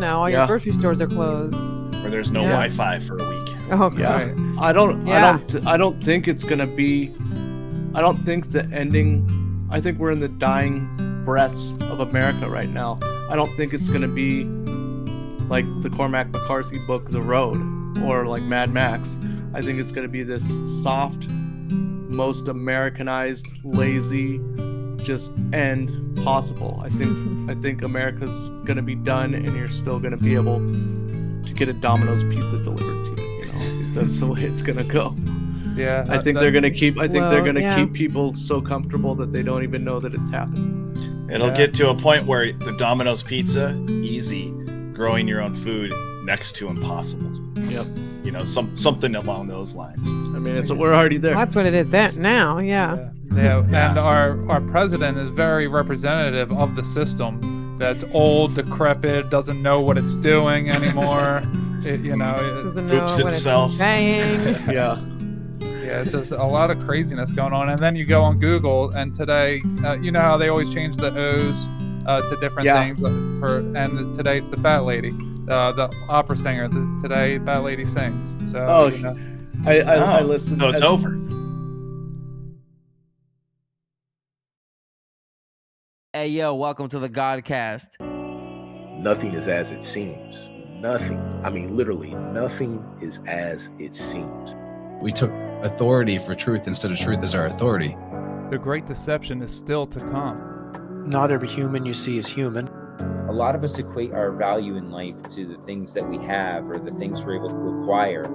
all your grocery stores are closed. Or there's no Wi-Fi for a week. Oh god. Yeah. I don't think it's gonna be. I don't think the ending. I think we're in the dying breaths of America right now. I don't think it's gonna be like the Cormac McCarthy book, The Road, or like Mad Max. I think it's gonna be this soft, most Americanized, lazy, just end possible. I think America's gonna be done, and you're still gonna be able to get a Domino's pizza delivered to you. That's the way it's gonna go. Yeah, I think they're gonna keep. I think they're gonna keep people so comfortable that they don't even know that it's happening. It'll get to a point where the Domino's pizza, easy, growing your own food, next to impossible. Yep. Something along those lines. I mean, we're already there. Well, that's what it is now. Yeah. And our president is very representative of the system. That's old, decrepit, doesn't know what it's doing anymore. It doesn't know poops what itself. it's saying. Yeah. Yeah, it's just a lot of craziness going on. And then you go on Google, and today, you know how they always change the O's to different things. And today it's the fat lady, the opera singer. Today, fat lady sings. So, I listened. So it's over. Hey, yo, welcome to the Godcast. Nothing is as it seems. Nothing. I mean, literally, nothing is as it seems. We took authority for truth instead of truth as our authority. The great deception is still to come. Not every human you see is human. A lot of us equate our value in life to the things that we have or the things we're able to acquire.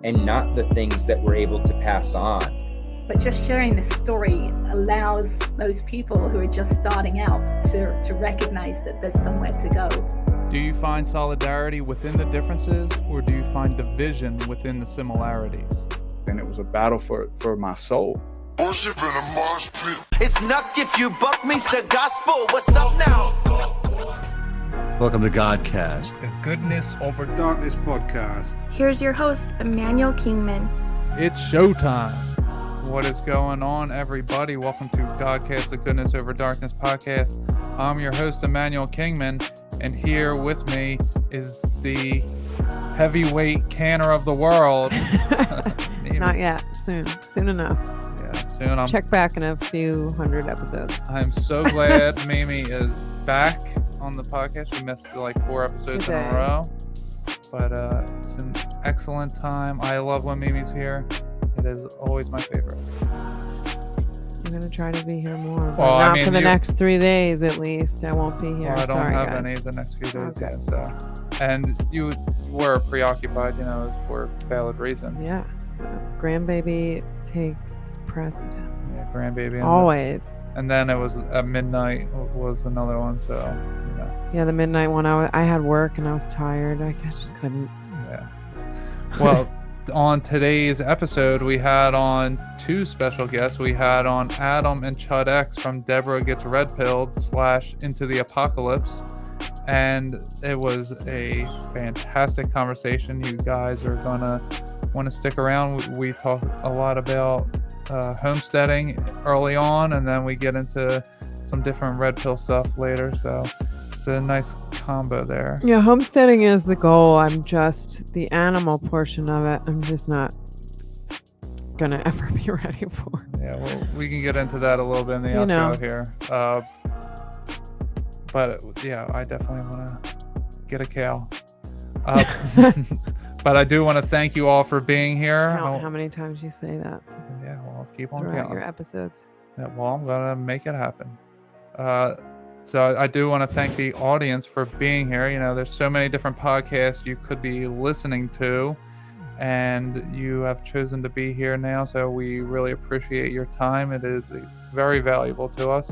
And not the things that we're able to pass on. But just sharing this story allows those people who are just starting out to recognize that there's somewhere to go. Do you find solidarity within the differences, or do you find division within the similarities? And it was a battle for my soul. Worship in a mosh pit. It's not if you buck meets the gospel. What's up now? Welcome to Godcast, the Goodness Over Darkness podcast. Here's your host, Millennial Kingdom. It's showtime. What is going on, everybody? Welcome to Godcast, the Goodness Over Darkness podcast. I'm your host, Millennial Kingdom, and here with me is the heavyweight canner of the world. Not yet. Soon enough. Yeah, soon. Check back in a few hundred episodes. I'm so glad Mimi is back on the podcast. We missed like 4 episodes in a row, but it's an excellent time. I love when Mimi's here. It is always my favorite. I'm going to try to be here more, but not for the next 3 days at least. I won't be here. Well, I don't Sorry, have guys. any of the next few days Okay. yet. So. And you were preoccupied, for valid reason. Yes. Grandbaby takes precedence. Yeah, grandbaby. Always. And then it was at midnight was another one, so, Yeah, the midnight one, I had work and I was tired. I just couldn't. Yeah. Well, on today's episode, we had on 2 special guests. We had on Adam and Chud X from Debra Gets Redpilled / Into the Apocalypse. And it was a fantastic conversation. You guys are going to want to stick around. We talk a lot about homesteading early on, and then we get into some different red pill stuff later. So it's a nice combo there. Yeah, homesteading is the goal. I'm just the animal portion of it. I'm just not gonna ever be ready for. Yeah, well, we can get into that a little bit in the outro here. But yeah, I definitely want to get a cow. But I do want to thank you all for being here. How many times you say that? Yeah, well, I'll keep on throughout counting your episodes. Yeah, well, I'm gonna make it happen. So I do want to thank the audience for being here. There's so many different podcasts you could be listening to, and you have chosen to be here now. So we really appreciate your time. It is very valuable to us.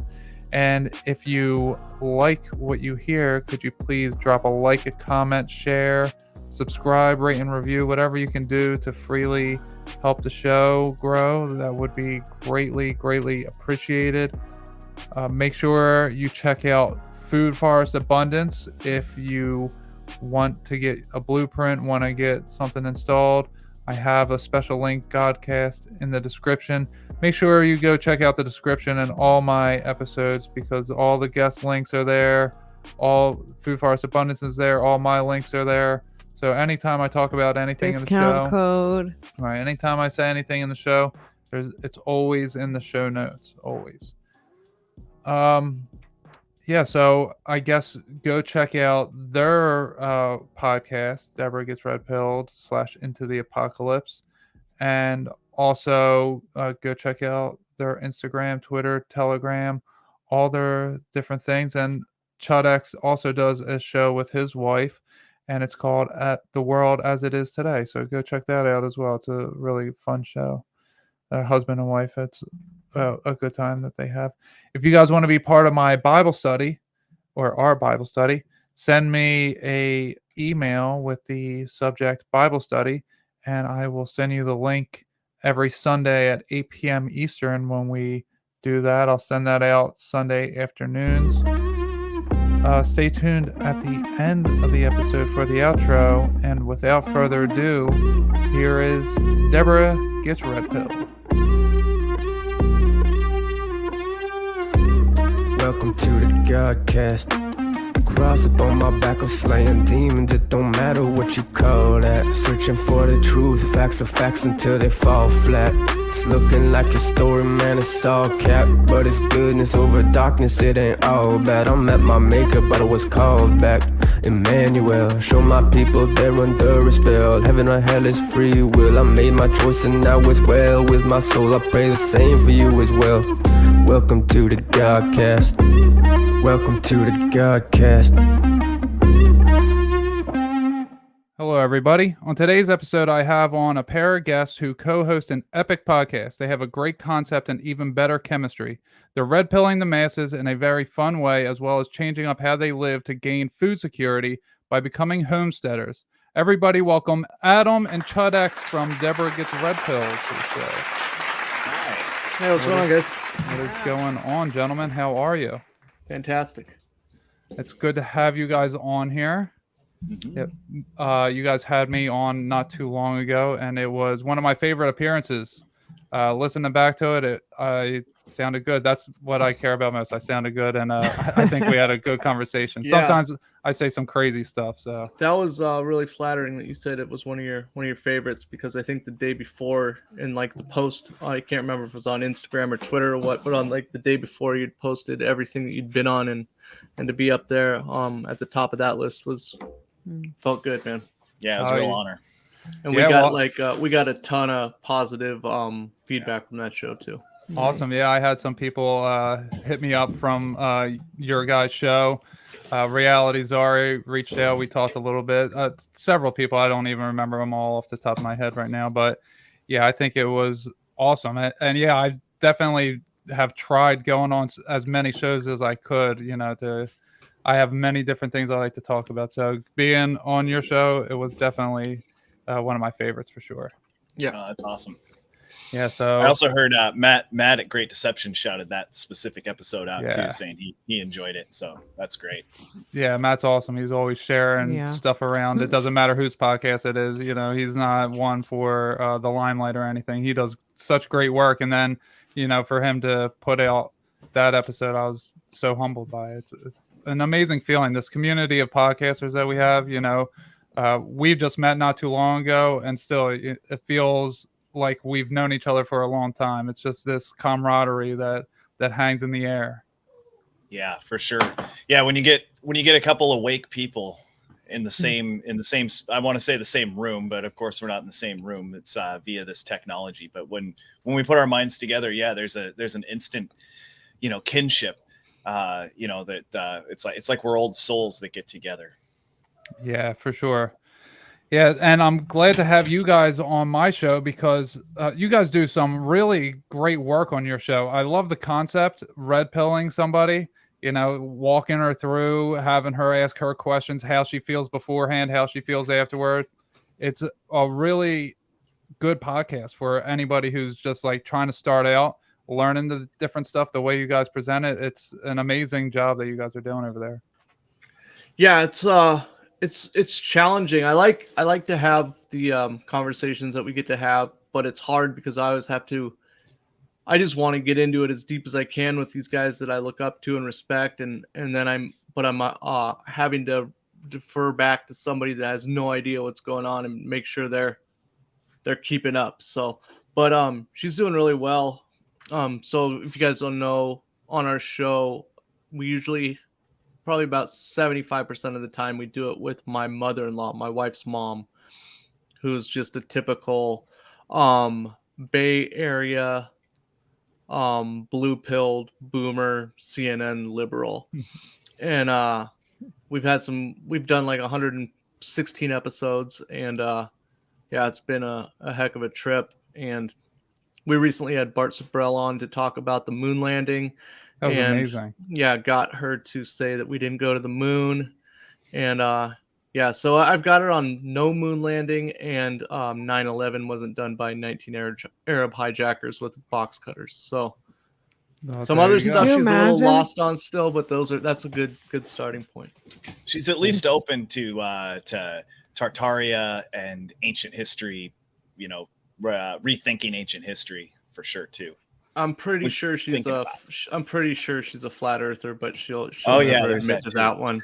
And if you like what you hear, could you please drop a like, a comment, share, subscribe, rate, and review, whatever you can do to freely help the show grow. That would be greatly, greatly appreciated. Make sure you check out Food Forest Abundance if you want to get a blueprint, want to get something installed. I have a special link, Godcast, in the description. Make sure you go check out the description and all my episodes, because all the guest links are there. All Food Forest Abundance is there. All my links are there. So anytime I talk about anything in the show, discount code. Right. Anytime I say anything in the show, it's always in the show notes. Always. Yeah, so I guess go check out their podcast, Debra Gets Red Pilled / Into the Apocalypse. And also go check out their Instagram, Twitter, Telegram, all their different things. And Chud X also does a show with his wife, and it's called At the World as It Is Today. So go check that out as well. It's a really fun show. Husband and wife, it's a good time that they have. If you guys want to be part of my Bible study or our Bible study, send me a email with the subject Bible study, and I will send you the link every Sunday at 8 p.m. Eastern. When we do that, I'll send that out Sunday afternoons. Stay tuned at the end of the episode for the outro, and without further ado, here is Debra Gets Red Pilled. Welcome to the Godcast. Cross up on my back, I'm slaying demons. It don't matter what you call that. Searching for the truth, facts are facts until they fall flat. It's looking like a story, man, it's all cap. But it's goodness over darkness, it ain't all bad. I'm at my maker, but I was called back. Emmanuel, show my people they're under a spell. Heaven or hell is free will. I made my choice and now it's well with my soul. I pray the same for you as well. Welcome to the Godcast. Welcome to the Godcast. Hello, everybody. On today's episode, I have on a pair of guests who co-host an epic podcast. They have a great concept and even better chemistry. They're red-pilling the masses in a very fun way, as well as changing up how they live to gain food security by becoming homesteaders. Everybody welcome Adam and Chud X from Debra Gets Red Pilled to the show. Hey, what's going on, guys? What is going on, gentlemen? How are you? Fantastic. It's good to have you guys on here. Yep. You guys had me on not too long ago, and it was one of my favorite appearances. Listening back to it, I sounded good. That's what I care about most. I sounded good, and I think we had a good conversation. Yeah. Sometimes I say some crazy stuff. So that was really flattering that you said it was one of your favorites, because I think the day before in like the post, I can't remember if it was on Instagram or Twitter or what, but on like the day before you'd posted everything that you'd been on, and to be up there at the top of that list felt good, man. Yeah, it was a real honor. And we got a ton of positive feedback from that show too. Awesome. Yeah, I had some people hit me up from your guys' show. Reality Zari reached out. We talked a little bit. Several people. I don't even remember them all off the top of my head right now. But yeah, I think it was awesome. And yeah, I definitely have tried going on as many shows as I could, I have many different things I like to talk about. So being on your show, it was definitely one of my favorites for sure. Yeah, that's awesome. Yeah, so I also heard Matt at Great Deception shouted that specific episode out too, saying he enjoyed it. So that's great. Yeah, Matt's awesome. He's always sharing stuff around. It doesn't matter whose podcast it is. He's not one for the limelight or anything. He does such great work. And then, for him to put out that episode, I was so humbled by it. It's an amazing feeling. This community of podcasters that we have, we've just met not too long ago, and still it feels like we've known each other for a long time. It's just this camaraderie that hangs in the air. Yeah, for sure. Yeah, when you get a couple awake people in the same I want to say the same room, but of course we're not in the same room. It's via this technology. But when we put our minds together, there's an instant, kinship. It's like we're old souls that get together. Yeah, for sure. Yeah, and I'm glad to have you guys on my show, because you guys do some really great work on your show. I love the concept, red pilling somebody, walking her through, having her ask her questions, how she feels beforehand, how she feels afterward. It's a really good podcast for anybody who's just like trying to start out, learning the different stuff, the way you guys present it. It's an amazing job that you guys are doing over there. Yeah, it's challenging. I like to have the conversations that we get to have, but it's hard because I always have to. I just want to get into it as deep as I can with these guys that I look up to and respect, and then I'm having to defer back to somebody that has no idea what's going on and make sure they're keeping up. So, but she's doing really well. So if you guys don't know, on our show, we usually probably about 75% of the time we do it with my mother-in-law, my wife's mom, who's just a typical Bay Area blue-pilled boomer CNN liberal. And we've done like 116 episodes, and yeah, it's been a heck of a trip. And we recently had Bart Sabrell on to talk about the moon landing. That was amazing. Yeah, got her to say that we didn't go to the moon. And yeah, so I've got her on no moon landing, and 9/11 wasn't done by 19 Arab hijackers with box cutters. So some other stuff she's a little lost on still, but that's a good starting point. She's at least open to Tartaria and ancient history, rethinking ancient history for sure too. I'm pretty sure she's a flat earther, but she'll never admit to that one.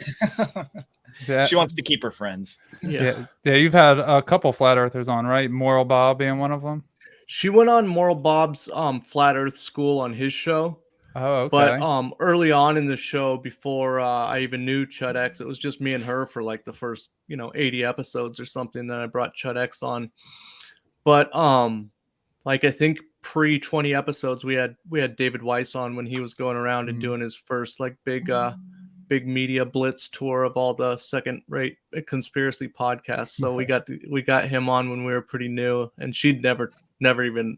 Yeah. She wants to keep her friends. Yeah. You've had a couple flat earthers on, right? Moral Bob being one of them. She went on Moral Bob's flat earth school on his show. Oh, okay. But early on in the show, before I even knew Chud X, it was just me and her for like the first 80 episodes or something. Then I brought Chud X on. But like I think pre 20 episodes, we had David Weiss on when he was going around and doing his first like big media blitz tour of all the second-rate conspiracy podcasts. So we got him on when we were pretty new, and she'd never even.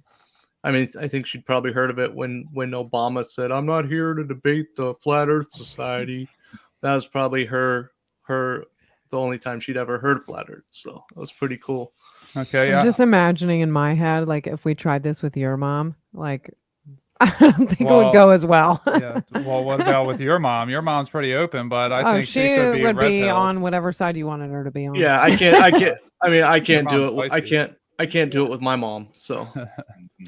I mean, I think she'd probably heard of it when Obama said, "I'm not here to debate the Flat Earth Society." That was probably the only time she'd ever heard Flat Earth. So that was pretty cool. Okay, I'm just imagining in my head, like if we tried this with your mom, like I don't think it would go as well. Yeah. Well, what about with your mom? Your mom's pretty open, but I think she could be would be Redfield. on whatever side you wanted her to be on. Yeah, I can't. I mean, I can't do it. I can't do it with my mom. So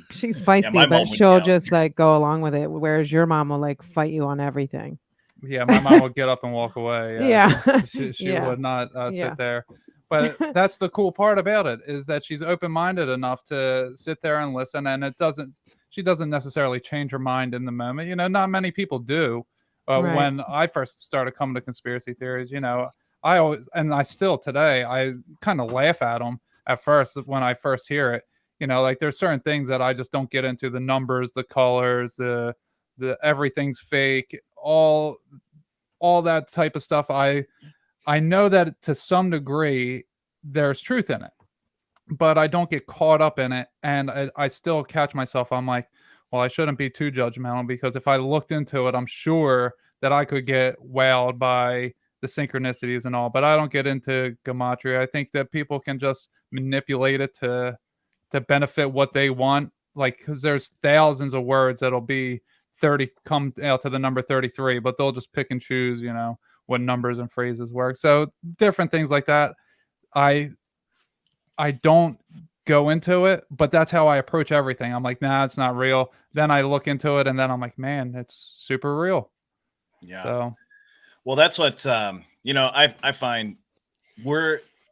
she's feisty, but she'll just like go along with it. Whereas your mom will like fight you on everything. Yeah, my mom would get up and walk away. Yeah. She would not sit there. But that's the cool part about it, is that she's open-minded enough to sit there and listen, and she doesn't necessarily change her mind in the moment. Not many people do. Right. When I first started coming to conspiracy theories, I always, and I still today, I kind of laugh at them at first when I first hear it. Like there's certain things that I just don't get into: the numbers, the colors, the everything's fake, all that type of stuff. I know that to some degree there's truth in it, but I don't get caught up in it. And I still catch myself. I'm like, well, I shouldn't be too judgmental, because if I looked into it, I'm sure that I could get wowed by the synchronicities and all, but I don't get into gematria. I think that people can just manipulate it to benefit what they want. Like, because there's thousands of words that'll be 30, come out to the number 33, but they'll just pick and choose, what numbers and phrases work. So different things like that. I don't go into it, but that's how I approach everything. I'm like, nah, it's not real. Then I look into it, and then I'm like, man, it's super real. Yeah. So, well, that's what I find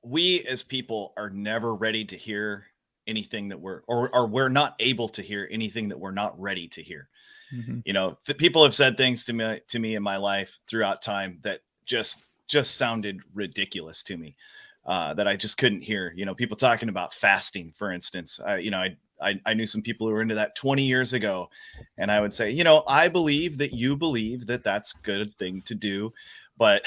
we as people are never ready to hear anything that we're not able to hear anything that we're not ready to hear. Mm-hmm. People have said things to me in my life throughout time that just sounded ridiculous to me, that I just couldn't hear. People talking about fasting, for instance. I knew some people who were into that 20 years ago, and I would say, I believe that you believe that that's a good thing to do, but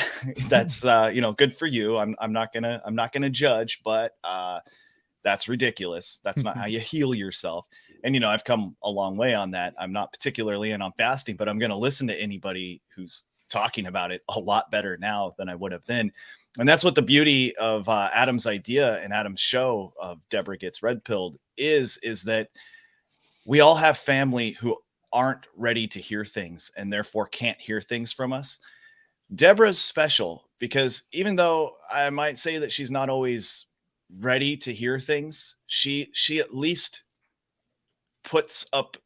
that's good for you. I'm not gonna judge, but that's ridiculous. That's not how you heal yourself. And I've come a long way on that. I'm not particularly in on fasting, but I'm going to listen to anybody who's talking about it a lot better now than I would have then. And that's what the beauty of Adam's idea and Adam's show of Debra Gets Red Pilled is that we all have family who aren't ready to hear things and therefore can't hear things from us. Debra's special because even though I might say that she's not always ready to hear things, she at least puts up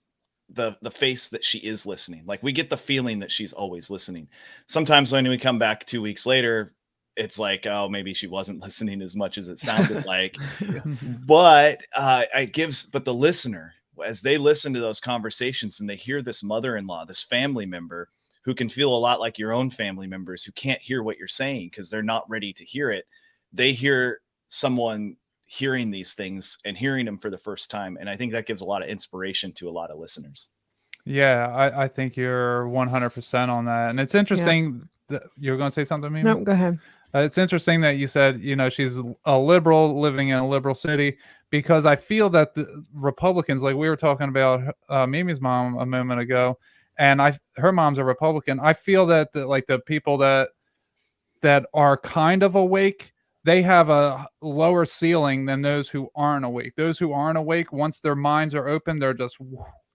the face that she is listening. Like, we get the feeling that she's always listening. Sometimes when we come back 2 weeks later, it's like, oh, maybe she wasn't listening as much as it sounded like. But but the listener, as they listen to those conversations and they hear this mother-in-law, this family member who can feel a lot like your own family members who can't hear what you're saying because they're not ready to hear it. They hear someone hearing these things and hearing them for the first time. And I think that gives a lot of inspiration to a lot of listeners. Yeah, I think you're 100% on that. And it's interesting that you're going to say something, Mimi? No, go ahead. It's interesting that you said, she's a liberal living in a liberal city, because I feel that the Republicans, like we were talking about Mimi's mom a moment ago, and her mom's a Republican. I feel that the people that are kind of awake, they have a lower ceiling than those who aren't awake. Those who aren't awake, once their minds are open, they're just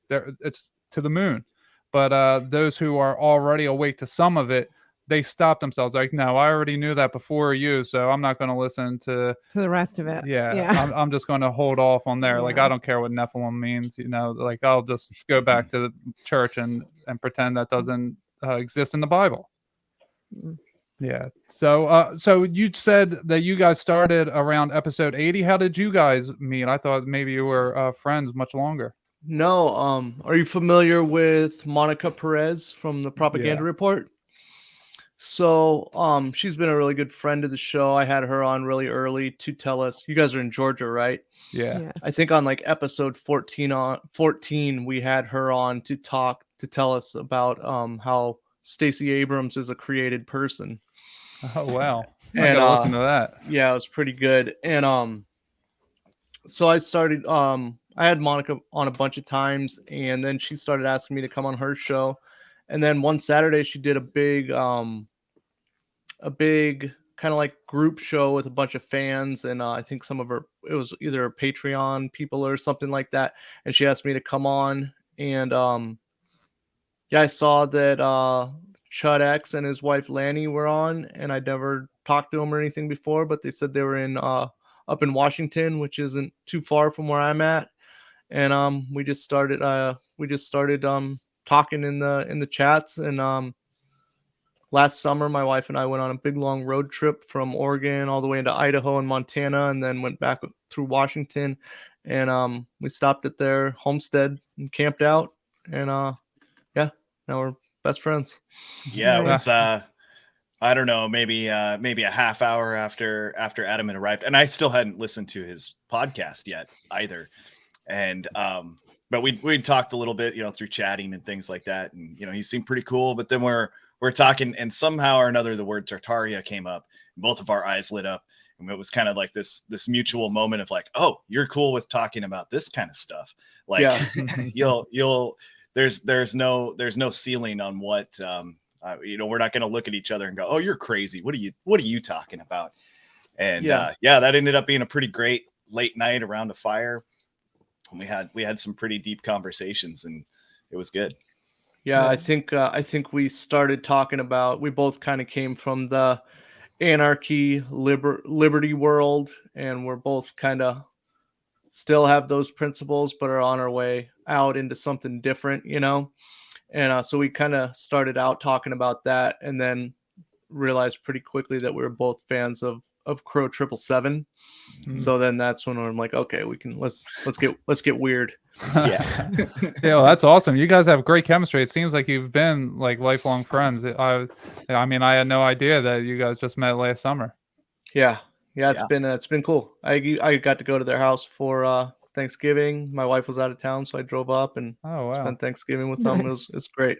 it's to the moon. But those who are already awake to some of it, they stop themselves. Like, no, I already knew that before you, so I'm not going to listen to the rest of it. Yeah. I'm just going to hold off on there. Yeah. Like, I don't care what Nephilim means, like, I'll just go back to the church and pretend that doesn't exist in the Bible. Yeah. So you said that you guys started around episode 80. How did you guys meet? I thought maybe you were friends much longer. No. Are you familiar with Monica Perez from the Propaganda Report? So she's been a really good friend of the show. I had her on really early to tell us. You guys are in Georgia, right? Yeah. Yes. I think on like episode 14 we had her on to tell us about how Stacey Abrams is a created person. Oh wow. I gotta listen to that. Yeah, it was pretty good. And so I started I had Monica on a bunch of times, and then she started asking me to come on her show. And then one Saturday she did a big kind of like group show with a bunch of fans, and I think it was either a Patreon people or something like that. And she asked me to come on, and I saw that Chud X and his wife Lanny were on, and I'd never talked to them or anything before, but they said they were up in Washington, which isn't too far from where I'm at. And we just started talking in the chats. And last summer my wife and I went on a big long road trip from Oregon all the way into Idaho and Montana, and then went back through Washington, and we stopped at their homestead and camped out, and now we're best friends. Yeah, it was I don't know, maybe a half hour after Adam had arrived, and I still hadn't listened to his podcast yet either. And but we talked a little bit, through chatting and things like that, and he seemed pretty cool. But then we're talking, and somehow or another the word Tartaria came up, and both of our eyes lit up, and it was kind of like this mutual moment of like, oh, you're cool with talking about this kind of stuff, like you'll there's no ceiling on what we're not going to look at each other and go, oh, you're crazy, what are you talking about? And that ended up being a pretty great late night around a fire. We had some pretty deep conversations, and it was good. Yeah, I think we started talking about, we both kind of came from the anarchy liberty world, and we're both kind of still have those principles, but are on our way out into something different, And so we kind of started out talking about that, and then realized pretty quickly that we were both fans of Crow 777. So then that's when I'm like, okay, we can let's get weird. Yeah. Well, that's awesome. You guys have great chemistry. It seems like you've been like lifelong friends. I had no idea that you guys just met last summer. Yeah, it's been cool. I got to go to their house for Thanksgiving. My wife was out of town, so I drove up and spent Thanksgiving with them. It's great.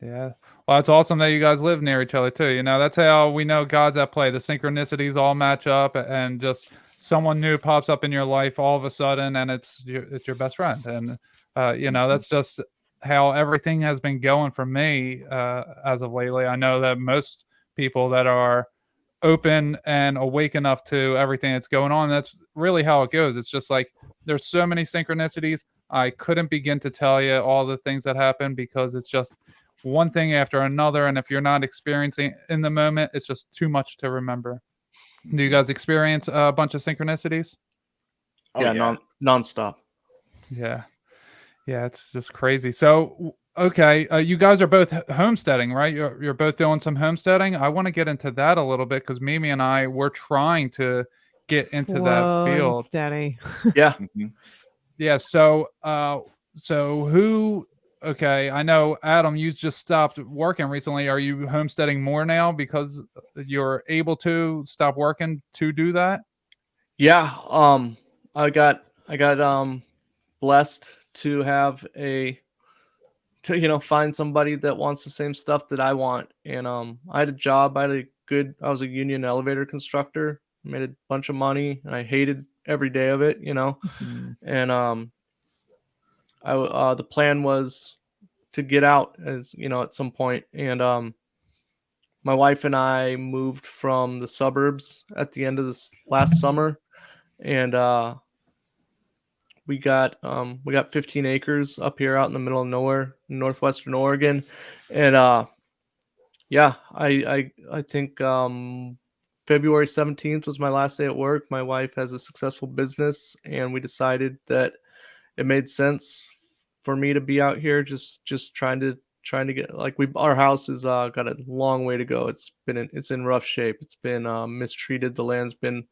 Yeah. Well, it's awesome that you guys live near each other too. That's how we know God's at play. The synchronicities all match up, and just someone new pops up in your life all of a sudden, and it's your best friend. And that's just how everything has been going for me as of lately. I know that most people that are open and awake enough to everything that's going on, that's really how it goes. It's just like there's so many synchronicities. I couldn't begin to tell you all the things that happen, because it's just one thing after another, and if you're not experiencing in the moment, it's just too much to remember. Do you guys experience a bunch of synchronicities? Nonstop. Yeah, it's just crazy. So okay, you guys are both homesteading, right? You're both doing some homesteading. I want to get into that a little bit because Mimi and I were trying to get into that Slow and field. steady. Yeah. Yeah. So who? Okay, I know Adam, you just stopped working recently. Are you homesteading more now because you're able to stop working to do that? Yeah. I got blessed to have find somebody that wants the same stuff that I want. And I had a job. I was a union elevator constructor. Made a bunch of money, and I hated every day of it, And the plan was to get out at some point. And my wife and I moved from the suburbs at the end of this last summer, and we got 15 acres up here out in the middle of nowhere, in northwestern Oregon. And I think February 17th was my last day at work. My wife has a successful business, and we decided that it made sense for me to be out here just trying to get, our house is got a long way to go. It's in rough shape. It's been mistreated. The land's been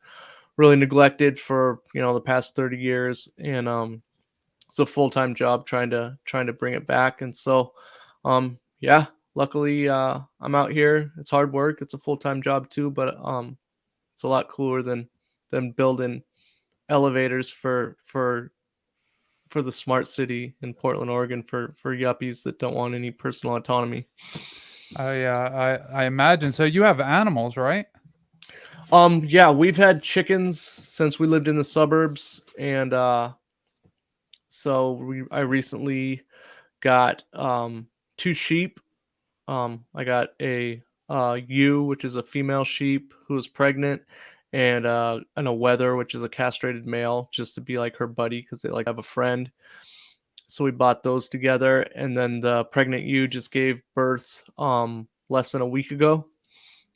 really neglected for the past 30 years, and it's a full-time job trying to bring it back. And so luckily I'm out here. It's hard work. It's a full-time job too, but it's a lot cooler than building elevators for the smart city in Portland, Oregon for yuppies that don't want any personal autonomy. Oh yeah, I imagine. So you have animals, right? Yeah, we've had chickens since we lived in the suburbs, and I recently got 2 sheep. I got a ewe, which is a female sheep who is pregnant, and a wether, which is a castrated male, just to be like her buddy because they have a friend. So we bought those together, and then the pregnant ewe just gave birth less than a week ago.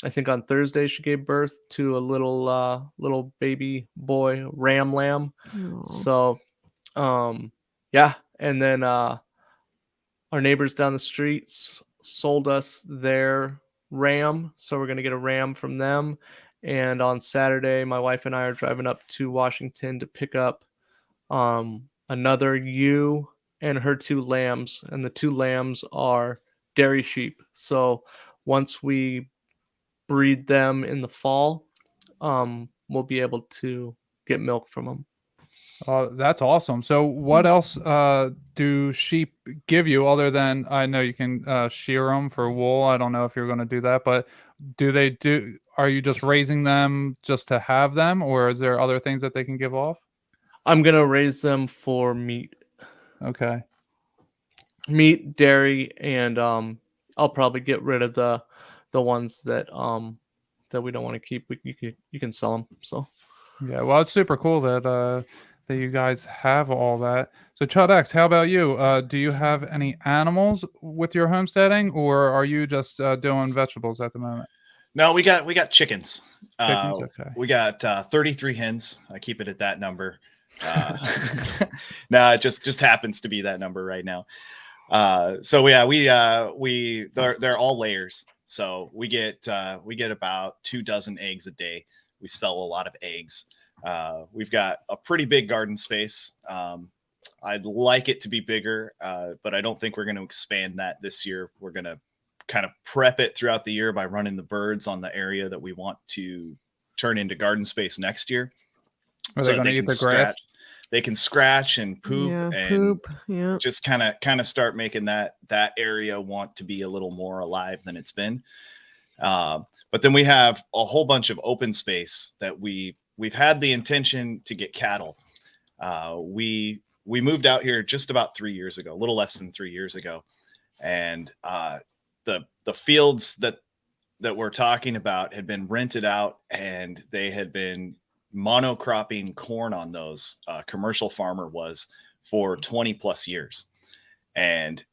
I think on Thursday she gave birth to a little baby boy ram lamb. Aww. So and then our neighbors down the street sold us their ram, so we're gonna get a ram from them. And on Saturday, my wife and I are driving up to Washington to pick up another ewe and her 2 lambs, and the 2 lambs are dairy sheep. So once we breed them in the fall, we'll be able to get milk from them. That's awesome. So what else do sheep give you other than, I know you can shear them for wool. I don't know if you're going to do that, but are you just raising them just to have them, or is there other things that they can give off? I'm going to raise them for meat. Okay. Meat, dairy, and I'll probably get rid of the ones that we don't want to keep. You can sell them. So yeah, well, it's super cool that you guys have all that. So Chud X, how about you? Do you have any animals with your homesteading, or are you just doing vegetables at the moment? No, we got chickens. Chickens, okay. We got 33 hens. I keep it at that number. No, it just happens to be that number right now. So yeah, they're all layers. So we get about 2 dozen eggs a day. We sell a lot of eggs. We've got a pretty big garden space. I'd like it to be bigger, but I don't think we're going to expand that this year. We're going to kind of prep it throughout the year by running the birds on the area that we want to turn into garden space next year. Are they going to eat the grass? They can scratch and poop Yeah. just kind of start making that area want to be a little more alive than it's been. But then we have a whole bunch of open space that we've had the intention to get cattle. We moved out here just about 3 years ago, a little less than 3 years ago. And the fields that we're talking about had been rented out, and they had been monocropping corn on those. Commercial farmer was for 20 plus years. And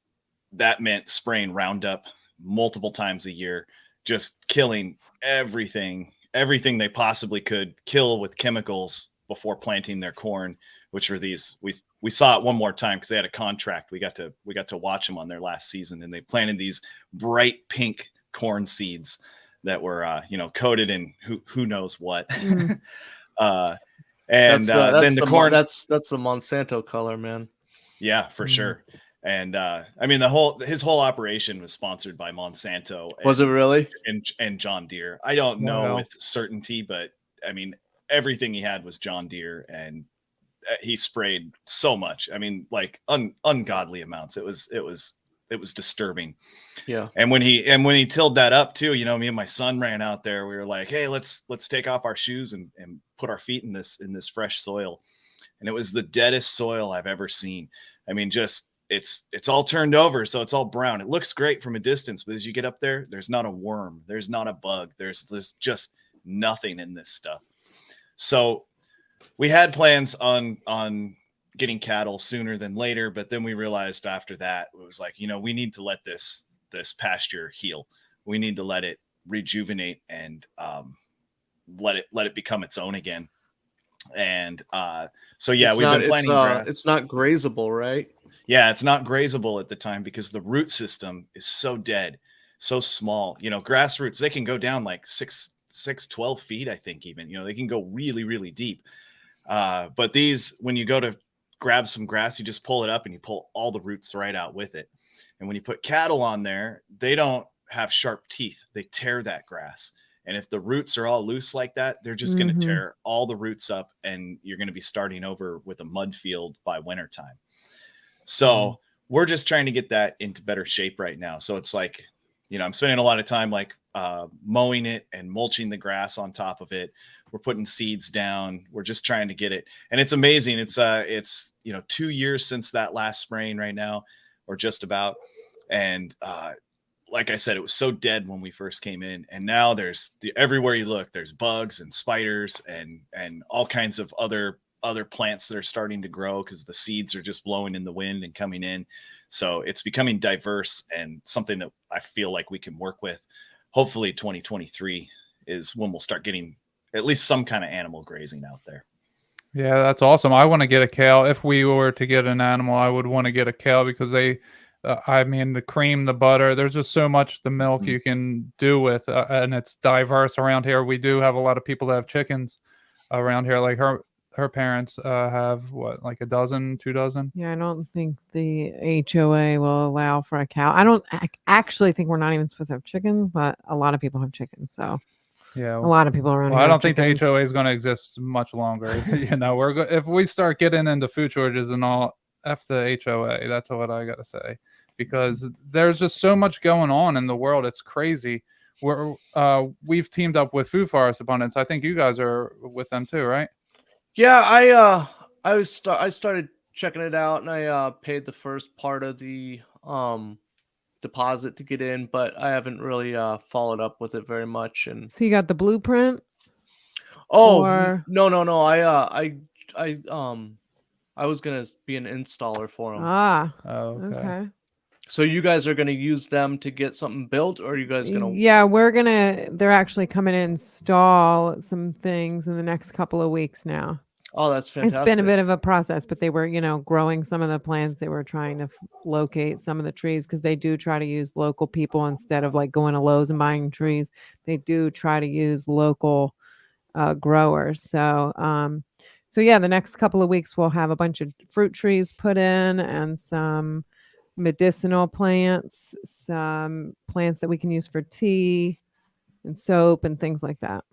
that meant spraying Roundup multiple times a year, just killing everything they possibly could kill with chemicals before planting their corn, which were these, we saw it one more time because they had a contract. We got to watch them on their last season, and they planted these bright pink corn seeds that were coated in who knows what. And then the corn, that's the Monsanto color, man. Yeah, for sure. And I mean, his whole operation was sponsored by Monsanto. Was it really? And John Deere. I don't know with certainty, but I mean, everything he had was John Deere, and he sprayed so much. I mean, like ungodly amounts. It was disturbing. Yeah. And when he tilled that up too, me and my son ran out there. We were like, hey, let's take off our shoes and put our feet in this fresh soil. And it was the deadest soil I've ever seen. I mean, just it's all turned over, so it's all brown. It looks great from a distance, but as you get up there, there's not a worm, there's not a bug, there's just nothing in this stuff. So we had plans on getting cattle sooner than later, but then we realized after that, it was like, we need to let this pasture heal. We need to let it rejuvenate and let it become its own again. And so yeah, we've been planting grass. It's not grazable, right? Yeah, it's not grazable at the time because the root system is so dead, so small. Grass roots, they can go down like 12 feet, I think even. They can go really, really deep. But these, when you go to grab some grass, you just pull it up and you pull all the roots right out with it. And when you put cattle on there, they don't have sharp teeth. They tear that grass. And if the roots are all loose like that, they're just going to tear all the roots up, and you're going to be starting over with a mud field by wintertime. So we're just trying to get that into better shape right now. So it's like, I'm spending a lot of time like mowing it and mulching the grass on top of it. We're putting seeds down. We're just trying to get it. And it's amazing. It's 2 years since that last spraying right now, or just about. And like I said, it was so dead when we first came in, and now there's everywhere you look, there's bugs and spiders and all kinds of other plants that are starting to grow because the seeds are just blowing in the wind and coming in. So it's becoming diverse and something that I feel like we can work with. Hopefully 2023 is when we'll start getting at least some kind of animal grazing out there. Yeah, that's awesome. I want to get a cow. If we were to get an animal, I would want to get a cow because they, I mean, the cream, the butter, there's just so much the milk you can do with, and it's diverse around here. We do have a lot of people that have chickens around here. Like her parents have what, like a dozen, 2 dozen? Yeah, I don't think the HOA will allow for a cow. I don't actually think we're not even supposed to have chickens, but a lot of people have chickens. So yeah, a lot of people around here. I don't think chickens. the HOA is going to exist much longer. If we start getting into food shortages and all, F the HOA. That's what I got to say, because there's just so much going on in the world. It's crazy. We've teamed up with Food Forest Abundance. I think you guys are with them too, right? Yeah, I started checking it out, and I paid the first part of the deposit to get in, but I haven't really followed up with it very much. And so you got the blueprint? No. I was gonna be an installer for them. Okay. So you guys are gonna use them to get something built, or are you guys gonna? Yeah, they're actually coming to install some things in the next couple of weeks now. Oh, that's fantastic. It's been a bit of a process, but they were, growing some of the plants. They were trying to locate some of the trees because they do try to use local people instead of like going to Lowe's and buying trees. They do try to use local growers. So yeah, the next couple of weeks we'll have a bunch of fruit trees put in and some medicinal plants, some plants that we can use for tea and soap and things like that.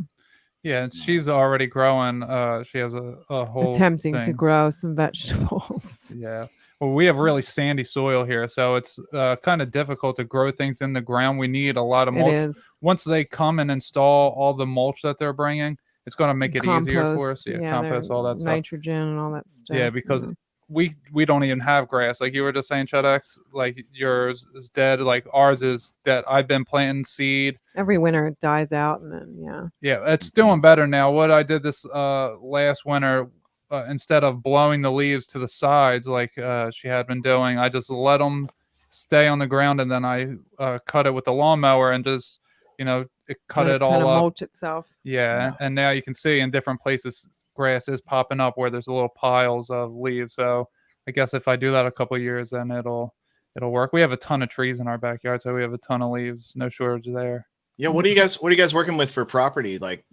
Yeah, and she's already growing. She has a whole attempting thing to grow some vegetables. Yeah. Well, we have really sandy soil here, so it's kind of difficult to grow things in the ground. We need a lot of mulch. It is. Once they come and install all the mulch that they're bringing, it's going to make it easier for us. Yeah, compost, all that stuff. Nitrogen and all that stuff. Yeah, because we don't even have grass. Like you were just saying, Chud X, like yours is dead. Like ours is dead. I've been planting seed. Every winter it dies out, and then Yeah, it's doing better now. What I did this last winter, instead of blowing the leaves to the sides like she had been doing, I just let them stay on the ground, and then I cut it with the lawnmower and just, cut Let it all kind of up. mulch itself. Yeah, and now you can see in different places grass is popping up where there's little piles of leaves. So I guess if I do that a couple of years, then it'll work. We have a ton of trees in our backyard, so we have a ton of leaves. No shortage there. Yeah, what are you guys working with for property, like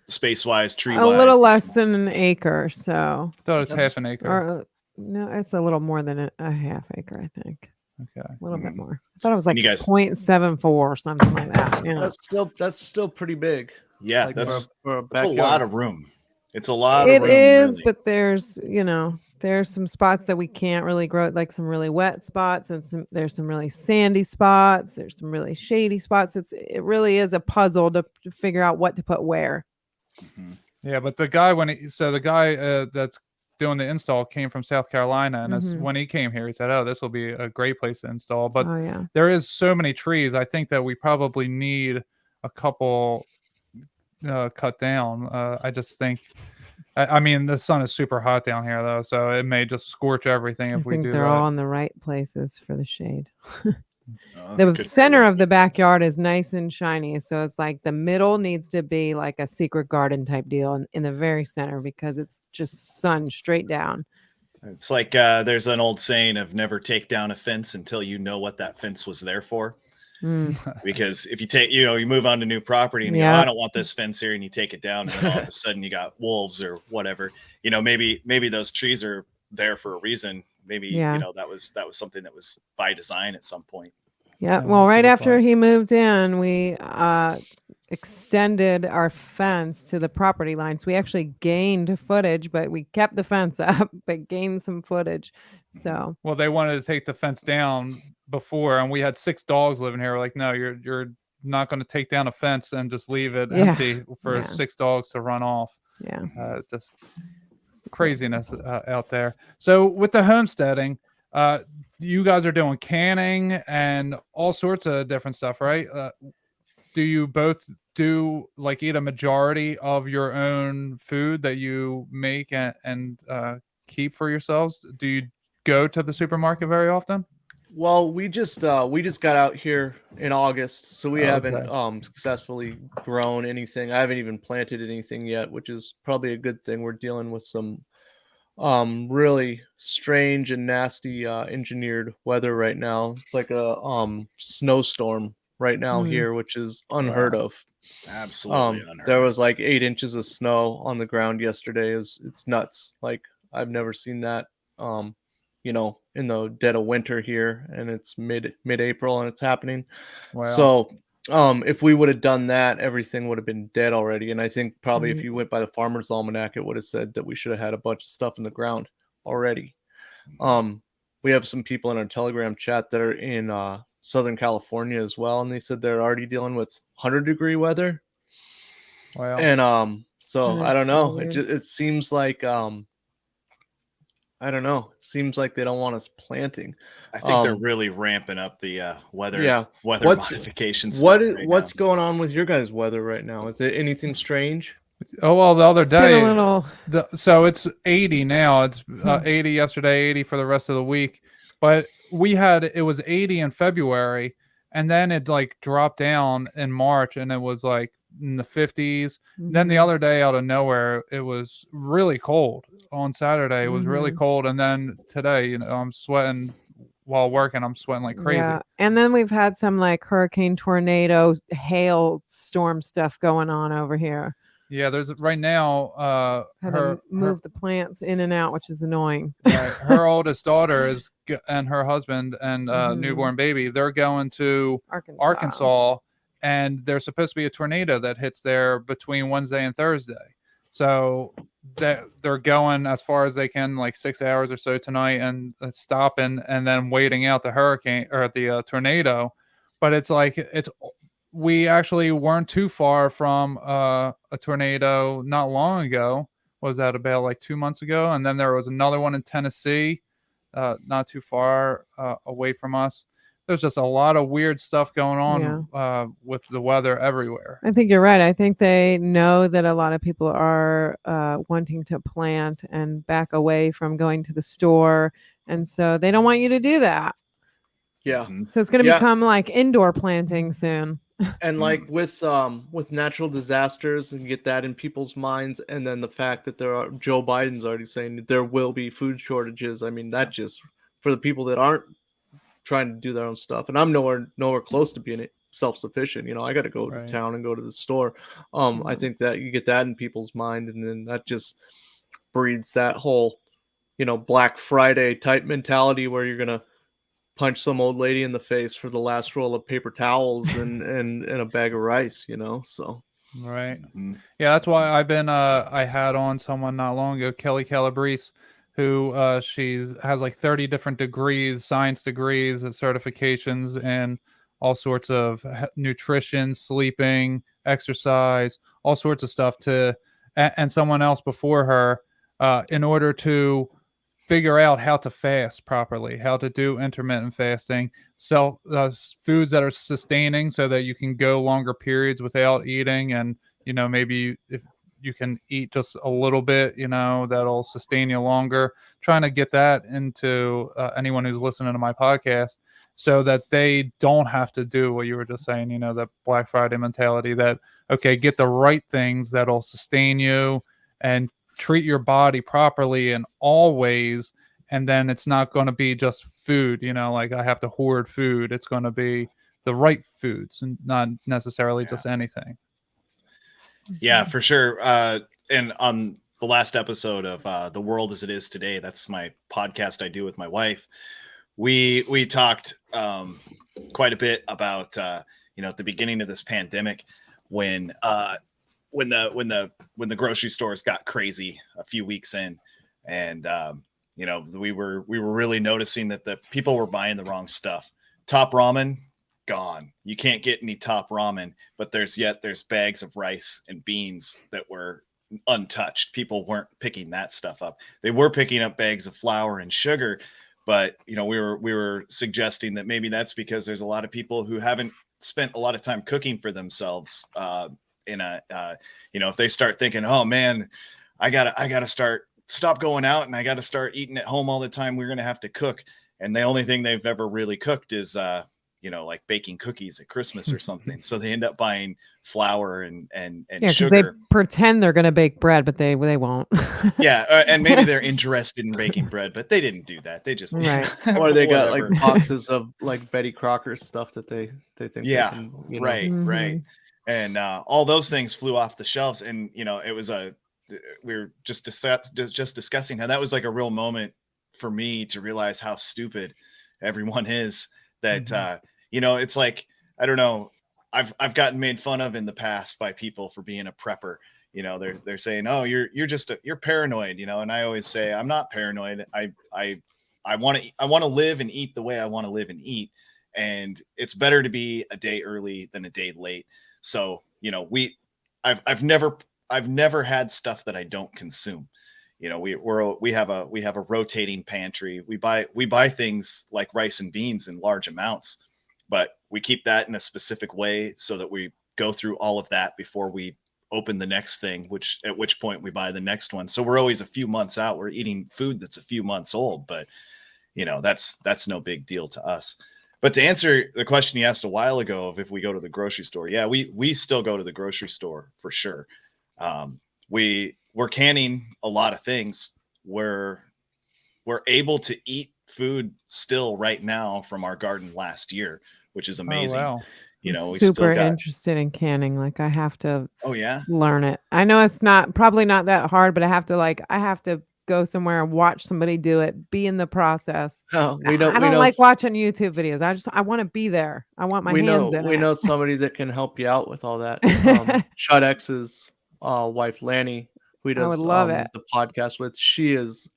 space wise, tree wise? A little less than an acre, so. I thought it's half an acre. Or, no, it's a little more than a half acre, I think. Okay, a little bit more. I thought it was like you guys, 0.74 or something like that. You know? That's still pretty big. Yeah, like that's for a a backyard. lot of room. It's a lot It of room. is, really. but there's some spots that we can't really grow, like some really wet spots, and there's some really sandy spots. There's some really shady spots. It really is a puzzle to figure out what to put where. Yeah, but the guy that's doing the install came from South Carolina, and when he came here, he said, "Oh, this will be a great place to install." But there is so many trees. I think that we probably need a couple cut down. I just think. I mean, the sun is super hot down here, though, so it may just scorch everything if we do that. They're all in the right places for the shade. The center of the backyard is nice and shiny, so it's like the middle needs to be like a secret garden type deal in the very center, because it's just sun straight down. It's like there's an old saying of never take down a fence until you know what that fence was there for. Because if you take, you move on to new property and you go, I don't want this fence here, and you take it down, and then all of a sudden you got wolves or whatever. Maybe those trees are there for a reason. Maybe that was something that was by design at some point. Yeah. Well, right after he moved in, we extended our fence to the property line. So we actually gained footage, but we kept the fence up, but gained some footage. So. Well, they wanted to take the fence down before, and we had 6 dogs living here. We're like, no, you're not going to take down a fence and just leave it empty for 6 dogs to run off. Yeah. Just craziness out there. So with the homesteading, you guys are doing canning and all sorts of different stuff, right? Do you both eat a majority of your own food that you make and keep for yourselves? Do you go to the supermarket very often? Well, we just got out here in August, so we haven't successfully grown anything. I haven't even planted anything yet, which is probably a good thing. We're dealing with some really strange and nasty engineered weather right now. It's like a snowstorm right now here, which is unheard of. Absolutely unheard there of. was like 8 inches of snow on the ground yesterday. It's nuts. Like, I've never seen that in the dead of winter here, and it's mid-April and it's happening. Wow. So if we would have done that, everything would have been dead already. And I think probably if you went by the Farmer's Almanac, it would have said that we should have had a bunch of stuff in the ground already. We have some people in our Telegram chat that are in Southern California as well, and they said they're already dealing with 100-degree weather. Wow. And so I don't know. It seems like I don't know. It seems like they don't want us planting. I think they're really ramping up the weather modifications. What's going on with your guys' weather right now? Is it anything strange? Oh, well, the other day, little... so it's 80 now. It's 80 yesterday, 80 for the rest of the week. But it was 80 in February, and then it dropped down in March, and it was in the 50s. Then the other day, out of nowhere, it was really cold. On Saturday, it was really cold, and then today, I'm sweating while working. I'm sweating like crazy. Yeah. And then we've had some hurricane, tornado, hail storm stuff going on over here. Yeah, there's right now. Move the plants in and out, which is annoying. Right. Her oldest daughter and her husband and newborn baby. They're going to Arkansas, and there's supposed to be a tornado that hits there between Wednesday and Thursday. So they're going as far as they can, 6 hours or so tonight, and stopping and then waiting out the hurricane or the tornado. But we actually weren't too far from a tornado not long ago. Was that about 2 months ago? And then there was another one in Tennessee, not too far away from us. There's just a lot of weird stuff going on with the weather everywhere. I think you're right. I think they know that a lot of people are wanting to plant and back away from going to the store. And so they don't want you to do that. Yeah. So it's going to become like indoor planting soon. And like with natural disasters, and get that in people's minds, and then the fact that Joe Biden's already saying that there will be food shortages. I mean, that just for the people that aren't trying to do their own stuff, and I'm nowhere close to being self-sufficient. I got to go to town and go to the store. I think that you get that in people's mind, and then that just breeds that whole Black Friday type mentality where you're gonna punch some old lady in the face for the last roll of paper towels and a bag of rice, so. Right. Yeah, that's why I've been, I had on someone not long ago, Kelly Calabrese, who has like 30 different degrees, science degrees and certifications and all sorts of nutrition, sleeping, exercise, all sorts of stuff and someone else before her, in order to figure out how to fast properly, how to do intermittent fasting, foods that are sustaining so that you can go longer periods without eating. And, maybe if you can eat just a little bit, that'll sustain you longer. Trying to get that into anyone who's listening to my podcast so that they don't have to do what you were just saying, that Black Friday mentality that, okay, get the right things that'll sustain you and treat your body properly in all ways, and then it's not going to be just food, like I have to hoard food. It's going to be the right foods and not necessarily just anything. Yeah, for sure. And on the last episode of The World as It Is Today, that's my podcast I do with my wife, we talked quite a bit about at the beginning of this pandemic when the grocery stores got crazy a few weeks in, and we were really noticing that the people were buying the wrong stuff. Top ramen gone. You can't get any top ramen, but there's bags of rice and beans that were untouched. People weren't picking that stuff up. They were picking up bags of flour and sugar, but we were suggesting that maybe that's because there's a lot of people who haven't spent a lot of time cooking for themselves. If they start thinking, oh man, I gotta stop going out and I gotta start eating at home all the time, we're gonna have to cook. And the only thing they've ever really cooked is like baking cookies at Christmas or something. So they end up buying flour and sugar. They pretend they're gonna bake bread, but they won't. And maybe they're interested in baking bread, but they didn't do that. They just or they got like boxes of like Betty Crocker stuff that they think they can, right. And all those things flew off the shelves, and it was we were just discussing how that was like a real moment for me to realize how stupid everyone is. That it's like, I don't know, I've gotten made fun of in the past by people for being a prepper. They're saying, oh, you're paranoid, and I always say I'm not paranoid. I want to live and eat the way I want to live and eat, and it's better to be a day early than a day late. So, I've never had stuff that I don't consume. We have a rotating pantry. We buy things like rice and beans in large amounts, but we keep that in a specific way so that we go through all of that before we open the next thing, at which point we buy the next one. So we're always a few months out. We're eating food that's a few months old, but that's no big deal to us. But to answer the question you asked a while ago of if we go to the grocery store, yeah, we still go to the grocery store for sure. We're canning a lot of things. We're able to eat food still right now from our garden last year, which is amazing. Oh, wow. We super interested in canning. Like I have to learn it. I know it's probably not that hard, but I have to go somewhere and watch somebody do it, be in the process. No, I don't like watching YouTube videos. I want to be there. I want my hands in it. We know somebody that can help you out with all that. Chud X's wife, Lanny, who he does the podcast with. She is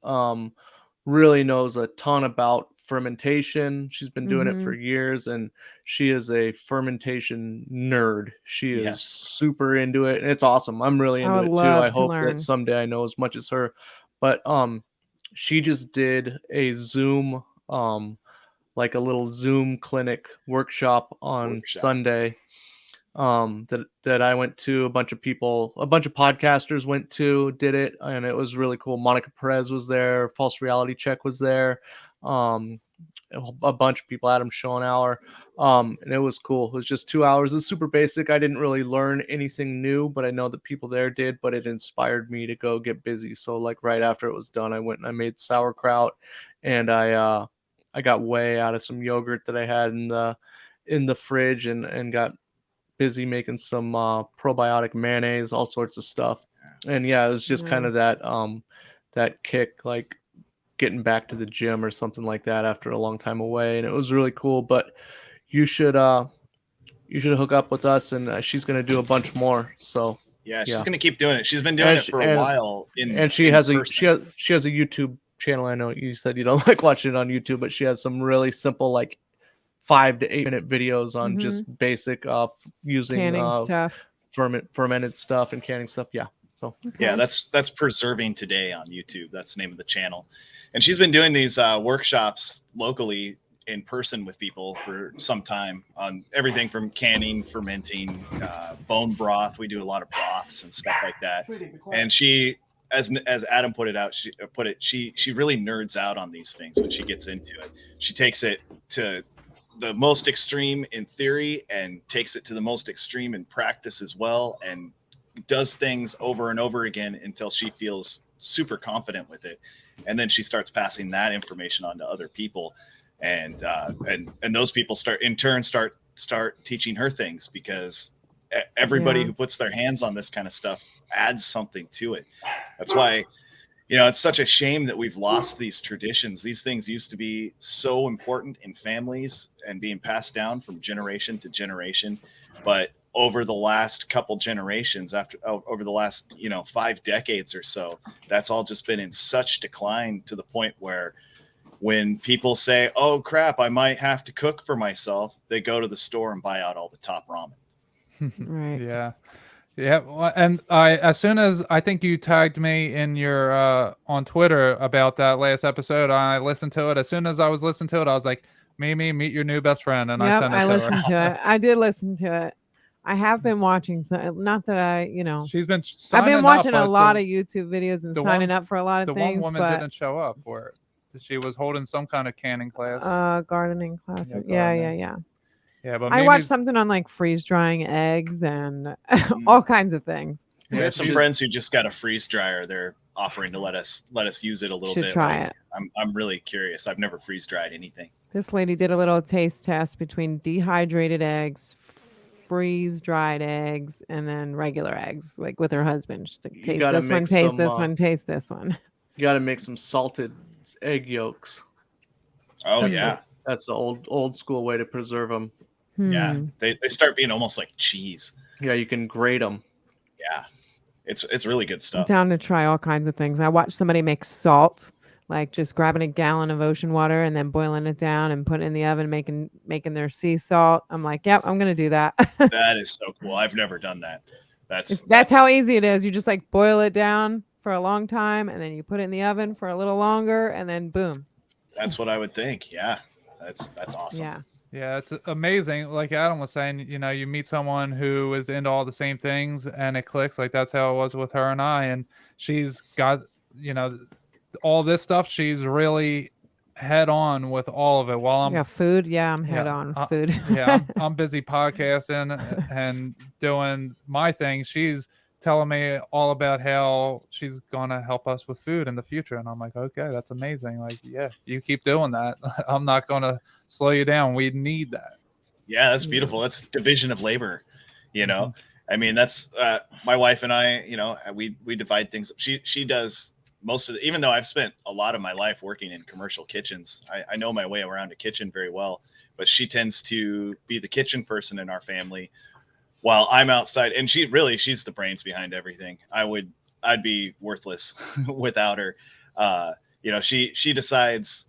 really knows a ton about fermentation. She's been doing it for years, and she is a fermentation nerd. She is super into it, and it's awesome. I'm really into it too. I hope that someday I know as much as her. But she just did a Zoom, like a little Zoom clinic workshop on Sunday. That I went to. A bunch of podcasters did it, and it was really cool. Monica Perez was there. False Reality Check was there. a bunch of people, Adam Schoenauer, and it was cool. It was just 2 hours. It was super basic. I didn't really learn anything new, but I know the people there did, but it inspired me to go get busy. So like right after it was done, I went and I made sauerkraut, and I got whey out of some yogurt that I had in the fridge, and got busy making some probiotic mayonnaise, all sorts of stuff. And yeah, it was just kind of that kick, like getting back to the gym or something like that after a long time away, and it was really cool. But you should hook up with us, and she's gonna do a bunch more. So yeah, she's gonna keep doing it. She's been doing it for a while. She has a YouTube channel. I know you said you don't like watching it on YouTube, but she has some really simple, like 5 to 8 minute videos on just basic using canning stuff, fermented stuff and canning stuff. Yeah. So yeah, that's Preserving Today on YouTube. That's the name of the channel. And she's been doing these workshops locally in person with people for some time on everything from canning, fermenting, bone broth. We do a lot of broths and stuff like that. And she, as Adam put it, she really nerds out on these things when she gets into it. She takes it to the most extreme in theory and takes it to the most extreme in practice as well, and does things over and over again until she feels super confident with it. And then she starts passing that information on to other people. And those people start teaching her things, because everybody who puts their hands on this kind of stuff adds something to it. That's why, it's such a shame that we've lost these traditions. These things used to be so important in families and being passed down from generation to generation. But over the last couple generations, over the last 5 decades or so, that's all just been in such decline, to the point where when people say, oh crap, I might have to cook for myself, they go to the store and buy out all the top ramen. Right. Yeah. Well, and as soon as I think you tagged me in your on Twitter about that last episode, I listened to it. As soon as I was listening to it, I was like, Mimi, meet your new best friend. And I listened to it. I did listen to it. I have been watching some, not that she's been I've been watching a lot of YouTube videos and signing up for a lot of things. The one woman didn't show up for it. She was holding some kind of canning class. Gardening class. Yeah, but I watched something on like freeze drying eggs and all kinds of things. We have some friends who just got a freeze dryer. They're offering to let us use it a little bit. Try it. I'm really curious. I've never freeze dried anything. This lady did a little taste test between dehydrated eggs, freeze dried eggs, and then regular eggs, like with her husband. Just to taste this one, taste this one, taste this one. You got to make some salted egg yolks. Oh, that's the old school way to preserve them. Yeah, they start being almost like cheese. Yeah, you can grate them. Yeah, it's really good stuff. I'm down to try all kinds of things. I watched somebody make salt, like just grabbing a gallon of ocean water and then boiling it down and putting it in the oven, making their sea salt. I'm like, yep, I'm gonna do that. That is so cool. I've never done that. That's how easy it is. You just like boil it down for a long time, and then you put it in the oven for a little longer, and then boom. That's what I would think. Yeah, that's awesome. Yeah, it's amazing. Like Adam was saying, you meet someone who is into all the same things and it clicks. Like that's how it was with her and I. And she's got, all this stuff. She's really head on with all of it. While I'm food. Yeah, I'm head on with food. I'm busy podcasting and doing my thing. She's telling me all about how she's gonna help us with food in the future, and I'm like, okay, that's amazing. Like, yeah, you keep doing that. I'm not gonna slow you down. We need that. Yeah, that's beautiful. That's division of labor. I mean, that's my wife and I. We divide things. She does most of it. Even though I've spent a lot of my life working in commercial kitchens, I know my way around a kitchen very well. But she tends to be the kitchen person in our family, while I'm outside, and she's the brains behind everything. I'd be worthless without her. She decides,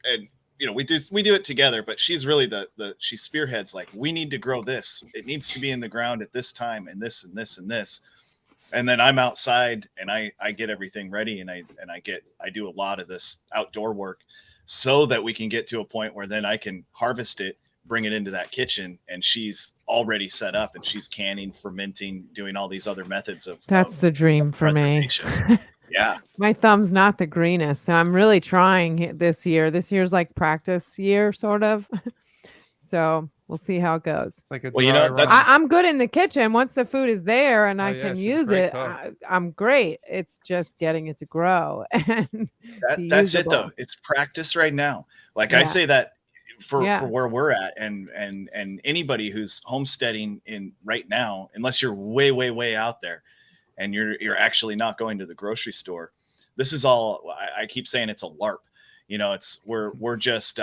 and we do it together, but she's really she spearheads, like, we need to grow this. It needs to be in the ground at this time, and this and this and this. And then I'm outside and I get everything ready, and I do a lot of this outdoor work so that we can get to a point where then I can harvest it, bring it into that kitchen, and she's already set up, and she's canning, fermenting, doing all these other methods of the dream for me. My thumb's not the greenest, so I'm really trying this year. This year's like practice year, sort of. So we'll see how it goes. It's like a Well, you know, dry that's- run. I'm good in the kitchen. Once the food is there and I yeah, can she's a use great it, cook. I'm great. It's just getting it to grow and be That's it usable. though. It's practice right now. Like I Yeah. say that for Yeah. where we're at, and anybody who's homesteading in right now, unless you're way out there and you're actually not going to the grocery store, this is all, I keep saying it's a LARP. You know, it's we're just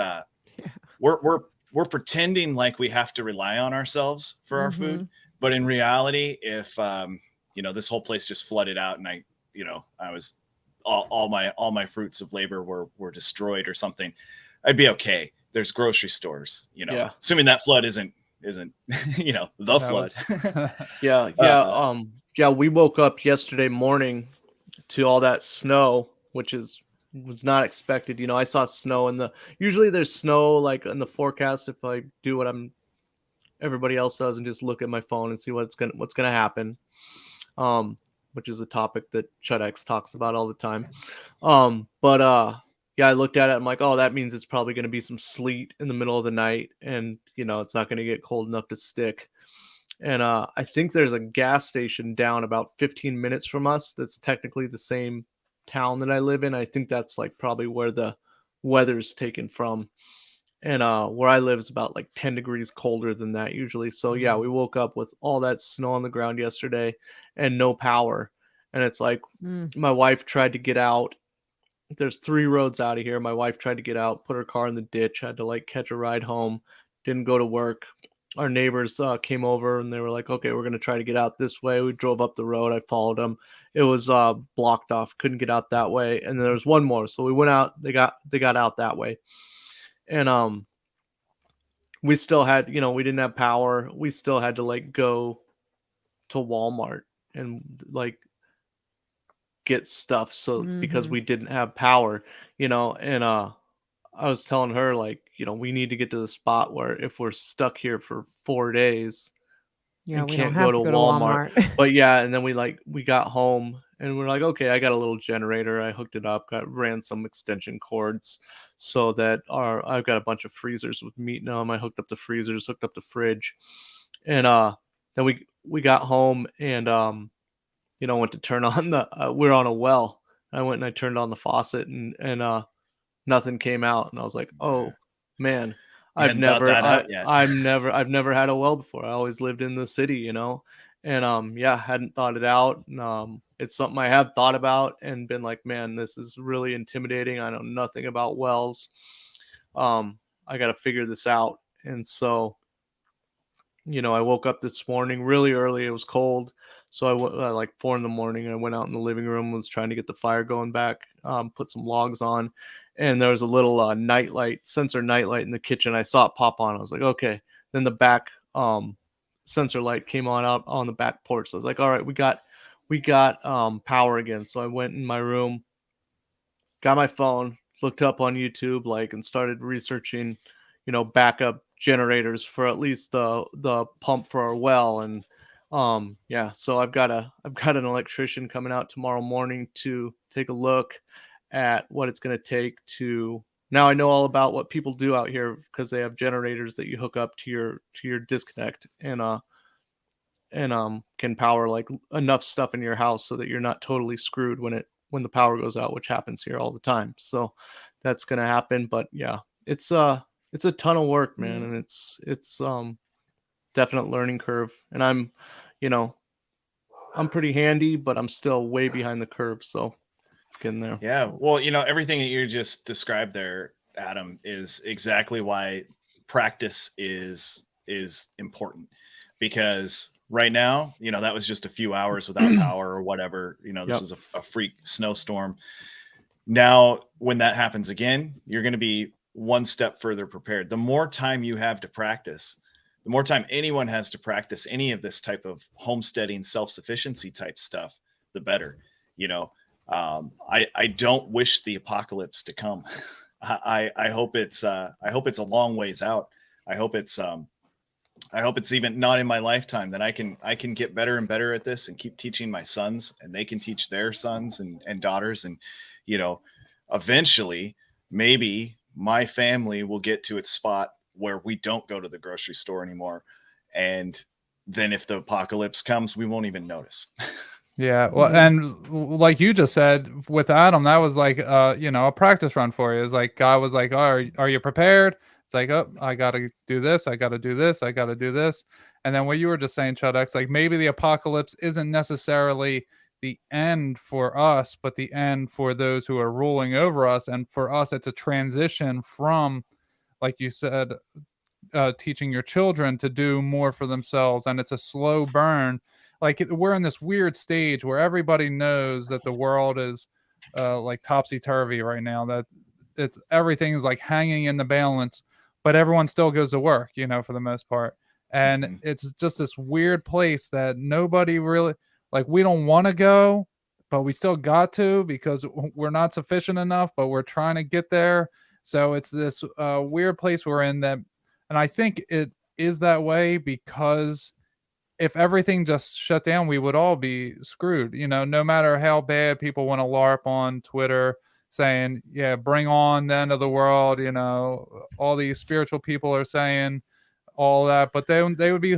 we're pretending like we have to rely on ourselves for our food, but in reality, if you know, this whole place just flooded out and I was all my fruits of labor were destroyed or something, I'd be okay. There's grocery stores, you know, assuming that flood isn't you know, the flood. We woke up yesterday morning to all that snow, which was not expected. You know, I saw snow usually there's snow like in the forecast if I do what everybody else does and just look at my phone and see what's gonna happen. Which is a topic that Chud X talks about all the time. I looked at it. I'm like, oh, that means it's probably going to be some sleet in the middle of the night, and you know, it's not going to get cold enough to stick. And I think there's a gas station down about 15 minutes from us. That's technically the same town that I live in. I think that's like probably where the weather's taken from. And where I live is about like 10 degrees colder than that usually. So yeah, we woke up with all that snow on the ground yesterday and no power. And it's like my wife tried to get out. There's 3 roads out of here. My wife tried to get out, put her car in the ditch, had to like catch a ride home, didn't go to work. Our neighbors came over and they were like, okay, we're going to try to get out this way. We drove up the road. I followed them. It was blocked off. Couldn't get out that way. And then there was one more. So we went out. They got out that way. And we still had, you know, we didn't have power. We still had to like go to Walmart and like get stuff. So because we didn't have power, you know, and I was telling her like, you know, we need to get to the spot where if we're stuck here for 4 days, Yeah, and we can't don't have go to to Walmart. Walmart. But yeah, and then we got home and we're like, okay, I got a little generator. I hooked it up, ran some extension cords so that I've got a bunch of freezers with meat in them. I hooked up the freezers, hooked up the fridge, and then we got home and you know, went to turn on we're on a well. I went and I turned on the faucet and nothing came out, and I was like, oh man. I've never had a well before. I always lived in the city, you know, and hadn't thought it out. And, it's something I have thought about and been like, man, this is really intimidating. I know nothing about wells. I got to figure this out. And so, you know, I woke up this morning really early. It was cold. So I went like 4 a.m. I went out in the living room, was trying to get the fire going back, put some logs on. And there was a little sensor nightlight in the kitchen. I saw it pop on. I was like, okay. Then the back sensor light came on out on the back porch. So I was like, all right, we got power again. So I went in my room, got my phone, looked up on YouTube, and started researching, you know, backup generators for at least the pump for our well. And so I've got an electrician coming out tomorrow morning to take a look at what it's going to take to. Now I know all about what people do out here because they have generators that you hook up to your disconnect and can power like enough stuff in your house so that you're not totally screwed when the power goes out, which happens here all the time. So that's going to happen. But yeah, it's a ton of work, man. And it's definite learning curve. And I'm pretty handy, but I'm still way behind the curve. So it's getting there. Yeah. Well, you know, everything that you just described there, Adam, is exactly why practice is important, because right now, you know, that was just a few hours without power or whatever, you know, this was a freak snowstorm. Now, when that happens again, you're going to be one step further prepared. The more time you have to practice, the more time anyone has to practice any of this type of homesteading, self-sufficiency type stuff, the better. You know, I don't wish the apocalypse to come. I hope it's a long ways out. I hope it's I hope it's even not in my lifetime, that I can get better and better at this and keep teaching my sons, and they can teach their sons and daughters. And, you know, eventually maybe my family will get to its spot where we don't go to the grocery store anymore. And then if the apocalypse comes, we won't even notice. Yeah, well, and like you just said with Adam, that was like you know, a practice run for you. It's like God was like, oh, are you prepared? It's like, oh, I gotta do this, I gotta do this, I gotta do this. And then what you were just saying, Chud X, like maybe the apocalypse isn't necessarily the end for us, but the end for those who are ruling over us. And for us, it's a transition from, like you said, teaching your children to do more for themselves, and it's a slow burn. Like we're in this weird stage where everybody knows that the world is like topsy-turvy right now, that it's everything's like hanging in the balance, but everyone still goes to work, you know, for the most part. And it's just this weird place that nobody really, like, we don't want to go, but we still got to, because we're not sufficient enough, but we're trying to get there. So it's this weird place we're in, that, and I think it is that way because if everything just shut down, we would all be screwed. You know, no matter how bad people want to LARP on Twitter saying, yeah, bring on the end of the world, you know, all these spiritual people are saying all that, but they would be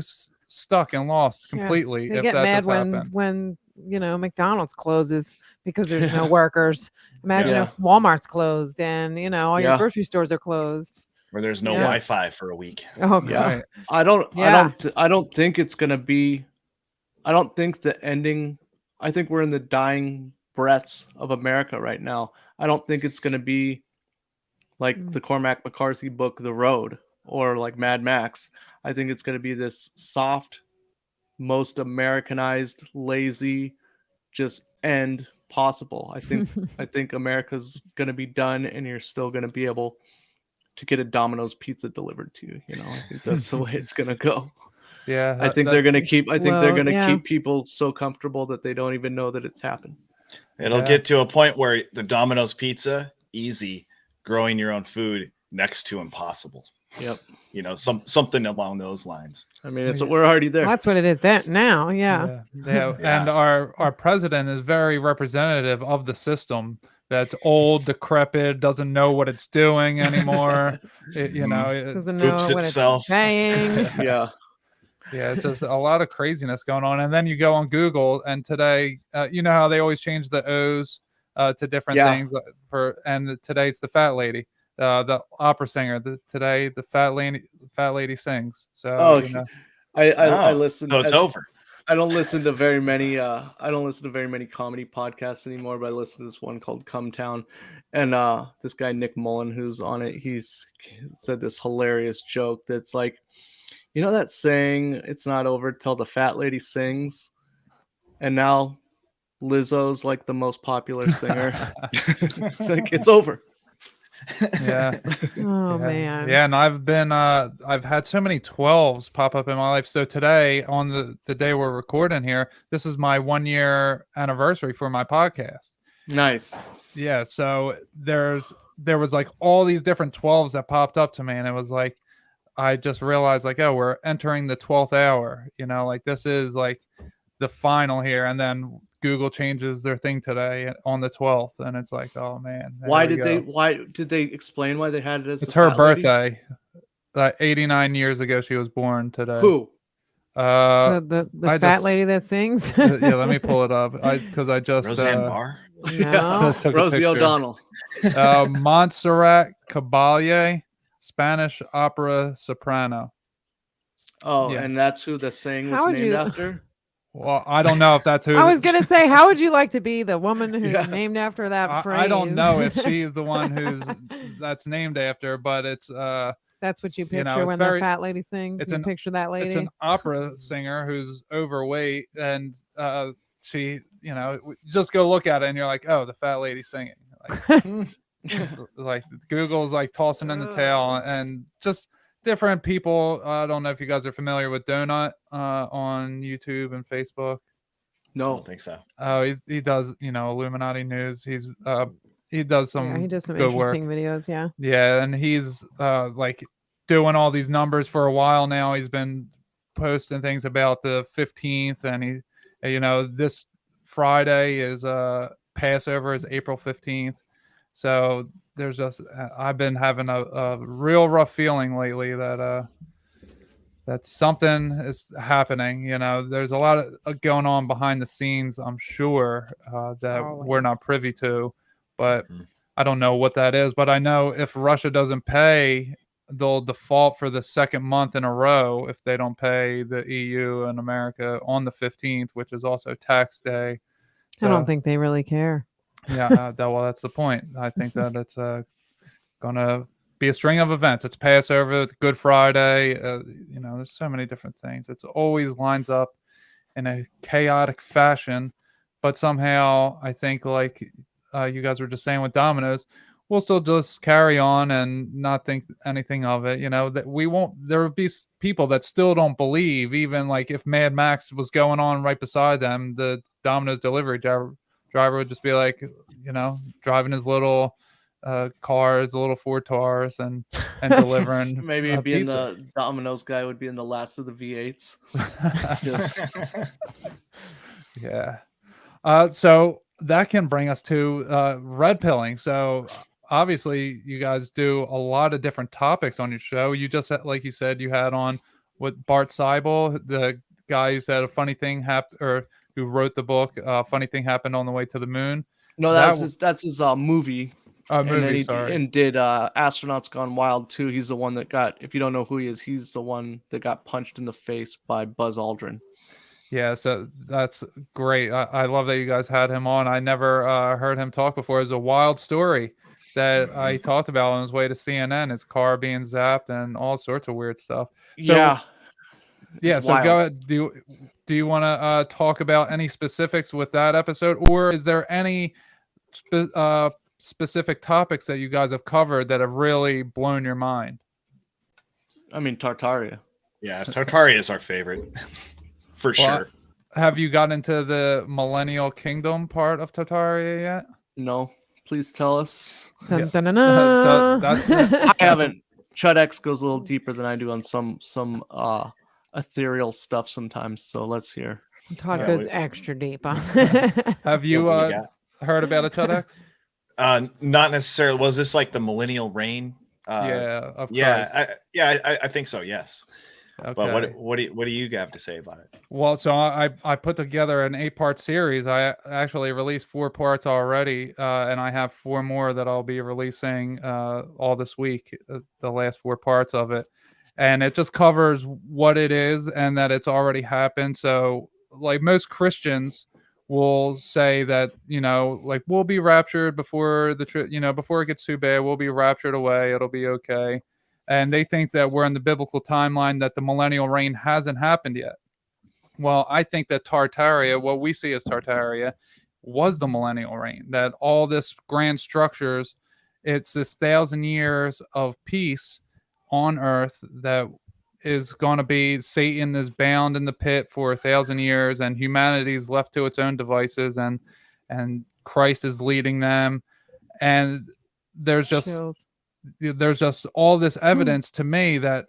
stuck and lost completely. They if get that mad does happen. when you know, McDonald's closes because there's no workers. Imagine Yeah. if Walmart's closed and, you know, all your grocery stores are closed. Where there's no Wi-Fi for a week. Oh, God. Yeah. I don't think it's gonna be. I don't think the ending. I think we're in the dying breaths of America right now. I don't think it's gonna be like the Cormac McCarthy book, The Road, or like Mad Max. I think it's gonna be this soft, most Americanized, lazy, just end possible. I think America's gonna be done, and you're still gonna be able to get a Domino's pizza delivered to you. You know, I think that's the way it's gonna go. Yeah, I think they're gonna keep. I think they're gonna yeah. keep people so comfortable that they don't even know that it's happened. It'll get to a point where the Domino's pizza, easy, growing your own food, next to impossible. Yep. You know, something along those lines. I mean, we're already there. Well, that's what it is that now. Yeah. Yeah. And our president is very representative of the system. That's old, decrepit, doesn't know what it's doing anymore. You know, it doesn't know what itself. it's saying. Yeah. Yeah, it's just a lot of craziness going on. And then you go on Google, and today, you know how they always change the O's to different things and today it's the fat lady, the opera singer. Today the fat lady sings. So you know. I listen. So it's over. I don't listen to very many comedy podcasts anymore, but I listen to this one called Come Town, and this guy Nick Mullen, who's on it, he's said this hilarious joke that's like, you know that saying, it's not over till the fat lady sings, and now Lizzo's like the most popular singer. It's like, it's over. Yeah. Oh man. Yeah, and I've had so many 12s pop up in my life. So today, on the day we're recording here, this is my 1-year anniversary for my podcast. Nice. Yeah, so there was like all these different 12s that popped up to me, and it was like I just realized, like, oh, we're entering the 12th hour, you know, like this is like the final here. And then Google changes their thing today on the 12th, and it's like, oh man. Why did they explain why they had it as it's her birthday? 89 years ago she was born today. Who? The fat lady that sings? Yeah, let me pull it up. Because I just Roseanne Barr? No. Rosie O'Donnell. Montserrat Caballé, Spanish opera soprano. Oh, yeah. And that's who the saying was named after? Well, I don't know if that's who. I was going to say, how would you like to be the woman who's named after that phrase? I don't know if she's the one that's named after, but it's that's what you picture, you know, when the fat lady sings. You picture that lady. It's an opera singer who's overweight, and she, you know, just go look at it and you're like, oh, the fat lady singing. Like Google's like tossing in the tail, and just different people. I don't know if you guys are familiar with Donut on YouTube and Facebook. No, I don't think so. Oh, he does, you know, Illuminati news. He does some he does some good interesting work. videos. Yeah. Yeah, and he's like doing all these numbers for a while now. He's been posting things about the 15th, and this Friday is Passover is April 15th. So I've been having a real rough feeling lately that something is happening. There's a lot of going on behind the scenes, I'm sure, that we're not privy to, but I don't know what that is. But I know if Russia doesn't pay, they'll default for the second month in a row if they don't pay the EU and America on the 15th, which is also tax day. So, I don't think they really care. Yeah, that's the point. I think that it's going to be a string of events. It's Passover, it's Good Friday. There's so many different things. It's always lines up in a chaotic fashion, but somehow I think, like you guys were just saying with dominoes, we'll still just carry on and not think anything of it. That we won't. There will be people that still don't believe, even like if Mad Max was going on right beside them, the Domino's delivery driver would just be like, driving his little cars, little Ford Taurus, and delivering. Maybe it'd be in pizza. the Domino's guy would be in the last of the V8s. Yeah. So that can bring us to red pilling. So obviously you guys do a lot of different topics on your show. You just had, like you said, you had on with Bart Seibel, the guy who said a funny thing happened, or who wrote the book, Funny Thing Happened on the Way to the Moon. No, that's his movie. And did Astronauts Gone Wild too. He's the one that got, if you don't know who he is, he's the one that got punched in the face by Buzz Aldrin. Yeah, so that's great. I love that you guys had him on. I never heard him talk before. It's a wild story that I talked about on his way to CNN, his car being zapped and all sorts of weird stuff. So, yeah. So go ahead. Do you want to talk about any specifics with that episode, or is there any specific topics that you guys have covered that have really blown your mind? I mean, Tartaria. Yeah, Tartaria is our favorite. For sure. Have you got into the Millennial Kingdom part of Tartaria yet? No. Please tell us. Dun, dun, dun, dun. So that's I haven't. Chud X goes a little deeper than I do on some ethereal stuff sometimes. So let's hear. Todd goes extra deep on. Have you heard about a Chud X? Not necessarily. Was this like the millennial reign? Of I think so. Yes. Okay. But what do you have to say about it? Well, so I put together an 8-part series. I actually released 4 parts already, and I have 4 more that I'll be releasing all this week. The last 4 parts of it, and it just covers what it is and that it's already happened. So, like most Christians will say that like we'll be raptured before the trip. Before it gets too bad, we'll be raptured away. It'll be okay. And they think that we're in the biblical timeline, that the millennial reign hasn't happened yet. Well, I think that Tartaria, what we see as Tartaria, was the millennial reign. That all this grand structures, it's this 1,000 years of peace on earth that is going to be, Satan is bound in the pit for 1,000 years, and humanity is left to its own devices, and Christ is leading them. And there's just all this evidence to me that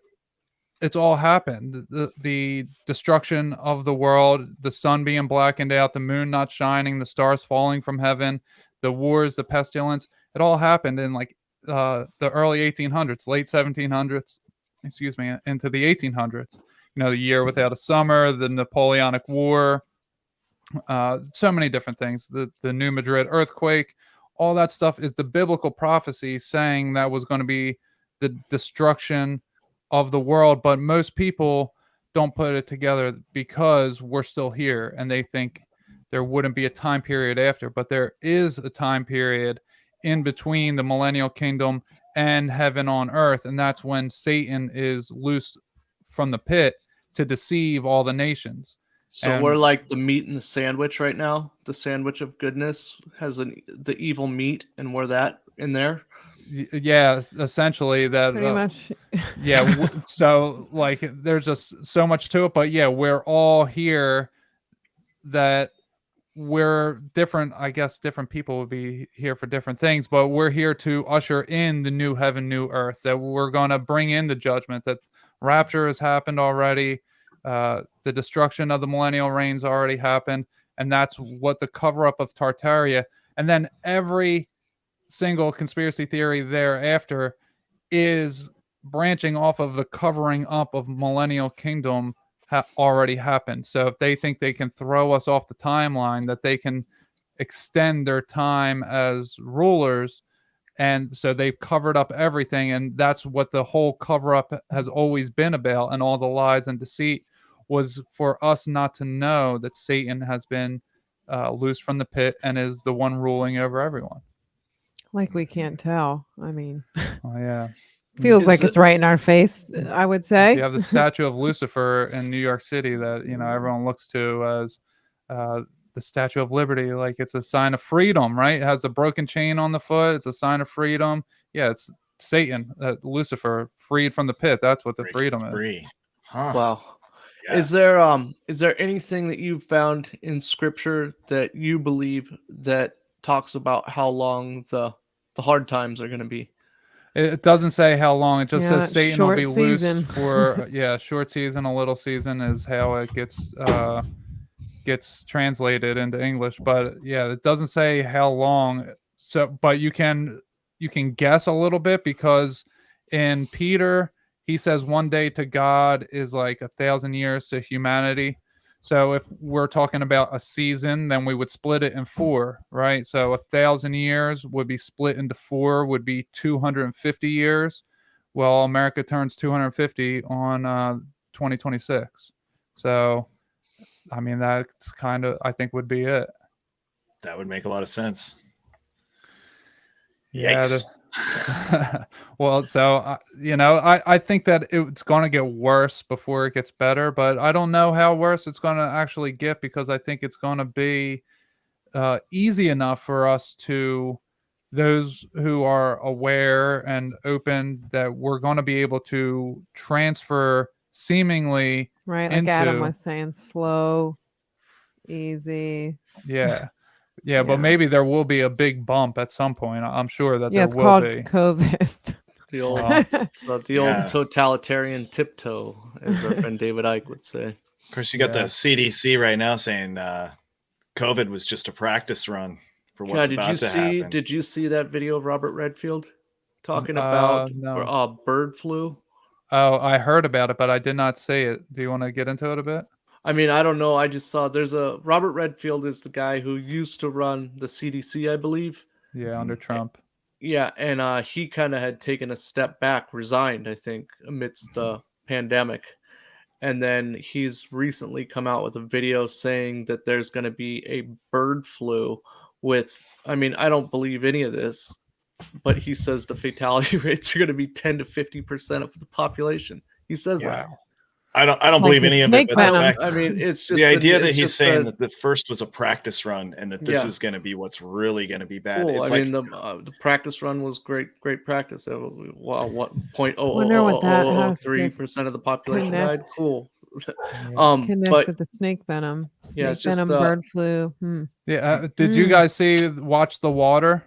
it's all happened. The destruction of the world, the sun being blackened out, the moon not shining, the stars falling from heaven, the wars, the pestilence, it all happened in like the early 1800s, late 1700s, into the 1800s. The year without a summer, the Napoleonic War, so many different things, the New Madrid earthquake. All that stuff is the biblical prophecy saying that was going to be the destruction of the world. But most people don't put it together because we're still here, and they think there wouldn't be a time period after. But there is a time period in between the Millennial Kingdom and heaven on earth, and that's when Satan is loosed from the pit to deceive all the nations. So we're like the meat in the sandwich right now. The sandwich of goodness has the evil meat, and we're that in there. Yeah, essentially that. Pretty much. Yeah. So like, there's just so much to it, but yeah, we're all here. That we're different. I guess different people would be here for different things, but we're here to usher in the new heaven, new earth, that we're going to bring in the judgment, that rapture has happened already. The destruction of the millennial reigns already happened. And that's what the cover up of Tartaria. And then every single conspiracy theory thereafter is branching off of the covering up of Millennial Kingdom already happened. So if they think they can throw us off the timeline, that they can extend their time as rulers, and so they've covered up everything, and that's what the whole cover up has always been about, and all the lies and deceit was for us not to know that Satan has been loosed from the pit and is the one ruling over everyone. Like we can't tell. I mean, oh yeah. Feels like it's right in our face, I would say. You have the statue of Lucifer in New York City that, everyone looks to as the Statue of Liberty, like it's a sign of freedom, right? It has a broken chain on the foot. It's a sign of freedom. Yeah, it's Satan, Lucifer, freed from the pit. That's what the freedom is. Free. Huh. Wow. Yeah. Is there anything that you've found in scripture that you believe that talks about how long the hard times are going to be? It doesn't say how long. It just says Satan will be season. loose for short season, a little season is how it gets translated into English. But yeah, it doesn't say how long. So, but you can guess a little bit, because in Peter he says one day to God is like 1,000 years to humanity. So if we're talking about a season, then we would split it in 4, right? So 1,000 years would be split into 4, would be 250 years. Well, America turns 250 on 2026. So, I mean, that's kind of, I think, would be it. That would make a lot of sense. Yeah. Yikes. Well, so I think that it's going to get worse before it gets better, but I don't know how worse it's going to actually get, because I think it's going to be easy enough for us, to those who are aware and open, that we're going to be able to transfer seemingly right, like Adam was saying, slow, easy. Yeah, but maybe there will be a big bump at some point. I'm sure that there it's will called be. COVID. The old totalitarian tiptoe, as our friend David Icke would say. Of course, you got the CDC right now saying COVID was just a practice run for what's about to happen. Did you see that video of Robert Redfield talking about bird flu? Oh, I heard about it, but I did not see it. Do you want to get into it a bit? I mean, I don't know. I just saw Robert Redfield is the guy who used to run the CDC, I believe. Yeah, under Trump. Yeah, and he kind of had taken a step back, resigned, I think, amidst the pandemic. And then he's recently come out with a video saying that there's going to be a bird flu with, I mean, I don't believe any of this, but he says the fatality rates are going to be 10 to 50% of the population. He says that. I don't believe any of it. But I mean, it's just the idea that he's saying that the first was a practice run, and that this is going to be what's really going to be bad. Cool. It's the practice run was great practice. Wow, what 0.0003% of the population died? Cool. Connect with the snake venom. Snake venom, bird flu. Yeah. Did you guys watch The Water?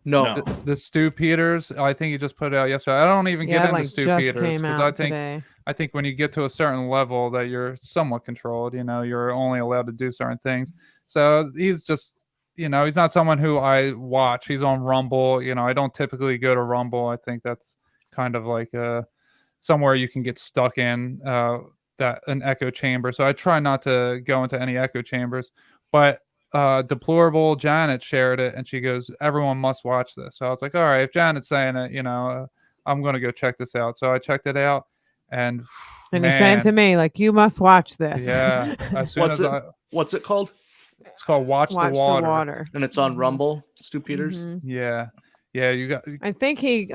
No. The Stu Peters, I think he just put it out yesterday. I don't even get into Stu Peters, because I think when you get to a certain level that you're somewhat controlled, you're only allowed to do certain things. So he's just, he's not someone who I watch. He's on Rumble. I don't typically go to Rumble. I think that's kind of like somewhere you can get stuck in an echo chamber. So I try not to go into any echo chambers. But Deplorable Janet shared it, and she goes, everyone must watch this. So I was like, all right, if Janet's saying it, I'm going to go check this out. So I checked it out, and you're saying to me, like, you must watch this. Yeah. As soon what's it called? It's called Watch the Water. And it's on Rumble, Stu Peters? Yeah. Yeah, you got. I think he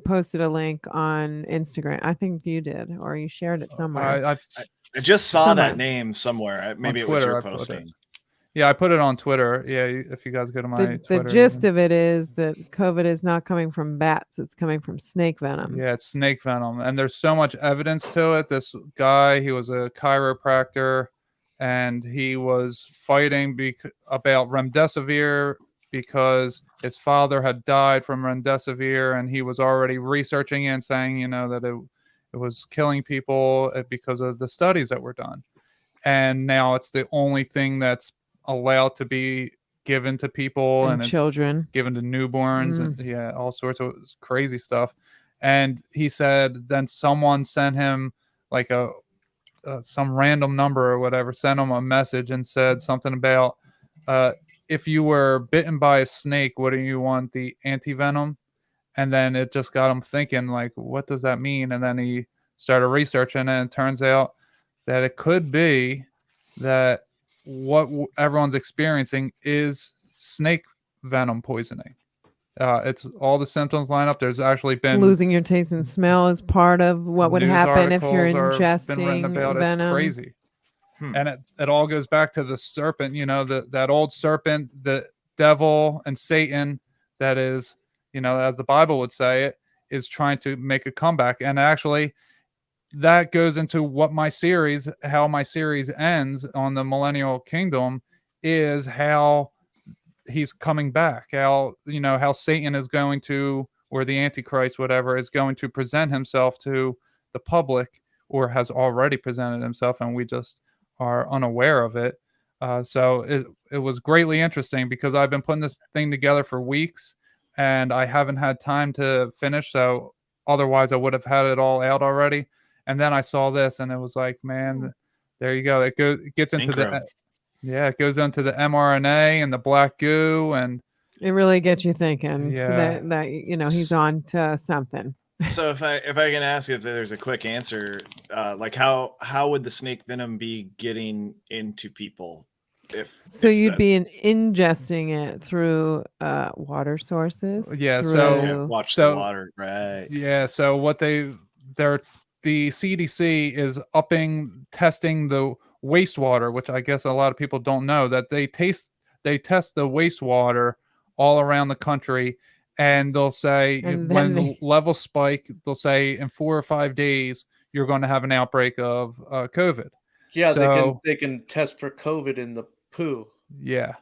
posted a link on Instagram. I think you did, or you shared it somewhere. I just saw that name somewhere. Maybe it was your posting. Yeah, I put it on Twitter. Yeah, if you guys go to my Twitter. The gist of it is that COVID is not coming from bats. It's coming from snake venom. Yeah, it's snake venom. And there's so much evidence to it. This guy, he was a chiropractor. and he was fighting about remdesivir because his father had died from remdesivir, and he was already researching and saying, that it was killing people because of the studies that were done. And now it's the only thing that's allowed to be given to people and children, given to newborns, and all sorts of crazy stuff. And he said then someone sent him like some random number or whatever, sent him a message and said something about if you were bitten by a snake, wouldn't you want the anti-venom? And then it just got him thinking, like, what does that mean? And then he started researching, and it turns out that it could be that what everyone's experiencing is snake venom poisoning. It's all the symptoms line up. There's actually been losing your taste and smell is part of what would happen if you're ingesting venom. It's crazy. And it all goes back to the serpent, that old serpent, the devil and Satan, that is, as the Bible would say it, is trying to make a comeback. And actually that goes into how my series ends on the Millennial Kingdom, is how he's coming back, how Satan is going to, or the Antichrist, whatever, is going to present himself to the public, or has already presented himself, and we just are unaware of it. So it was greatly interesting, because I've been putting this thing together for weeks and I haven't had time to finish. So otherwise I would have had it all out already. And then I saw this and it was like, man, there you go. It gets into it goes into the mRNA and the black goo, and it really gets you thinking that he's on to something. So if I can ask if there's a quick answer, like how would the snake venom be getting into people? You'd be ingesting it through water sources. Yeah. Watch the water, right? Yeah. So what the CDC is testing the wastewater, which I guess a lot of people don't know, that they test the wastewater all around the country. And they'll say when the levels spike, they'll say in 4 or 5 days, you're going to have an outbreak of COVID. Yeah, they can test for COVID in the poo. Yeah,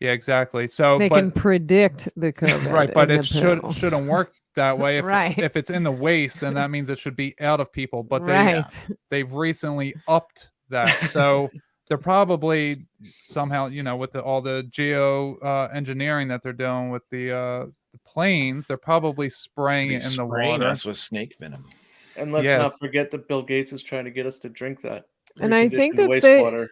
exactly. So they can predict the COVID. Right, but it shouldn't work that way. If it's in the waste, then that means it should be out of people. But they've recently upped that. So they're probably somehow, with all the geo engineering that they're doing with the planes, they're probably spraying it in the water. Us with snake venom. And let's not forget that Bill Gates is trying to get us to drink that. And I think that wastewater.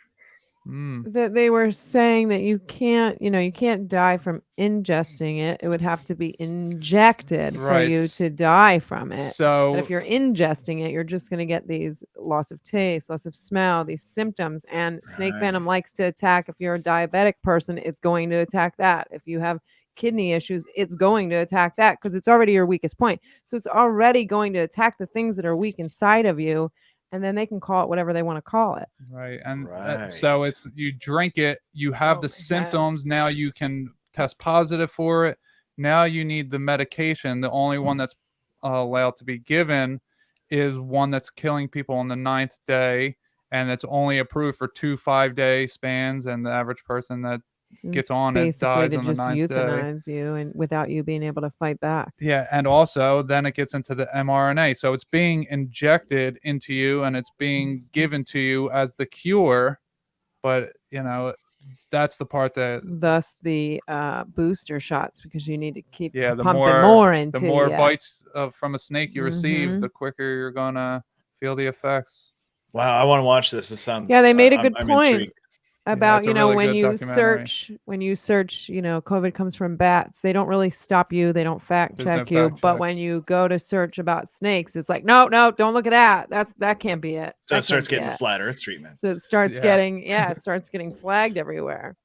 That they were saying that you can't die from ingesting it. It would have to be injected for you to die from it. So but if you're ingesting it, you're just going to get these loss of taste, loss of smell, these symptoms. And snake venom likes to attack. If you're a diabetic person, it's going to attack that. If you have kidney issues, it's going to attack that, because it's already your weakest point. So it's already going to attack the things that are weak inside of you. And then they can call it whatever they want to call it. Right. And so it's, you drink it, you have the symptoms. Now you can test positive for it. Now you need the medication. The only one that's allowed to be given is one that's killing people on the 9th day. And it's only approved for 2 5-day spans. And the average person that gets on it dies on the 9th day. Euthanize you, and without you being able to fight back. Yeah, and also then it gets into the mRNA. So it's being injected into you, and it's being given to you as the cure. But that's the part that. Thus the booster shots, because you need to keep the pumping more into. The more bites from a snake you receive, the quicker you're gonna feel the effects. Wow, I want to watch this. This sounds. Yeah, they made a good point. Intrigued. About when you search COVID comes from bats, they don't really stop you, they don't fact check you, but when you go to search about snakes, it's like no, don't look at that can't be it. So it starts getting the flat earth treatment. So it starts getting flagged everywhere.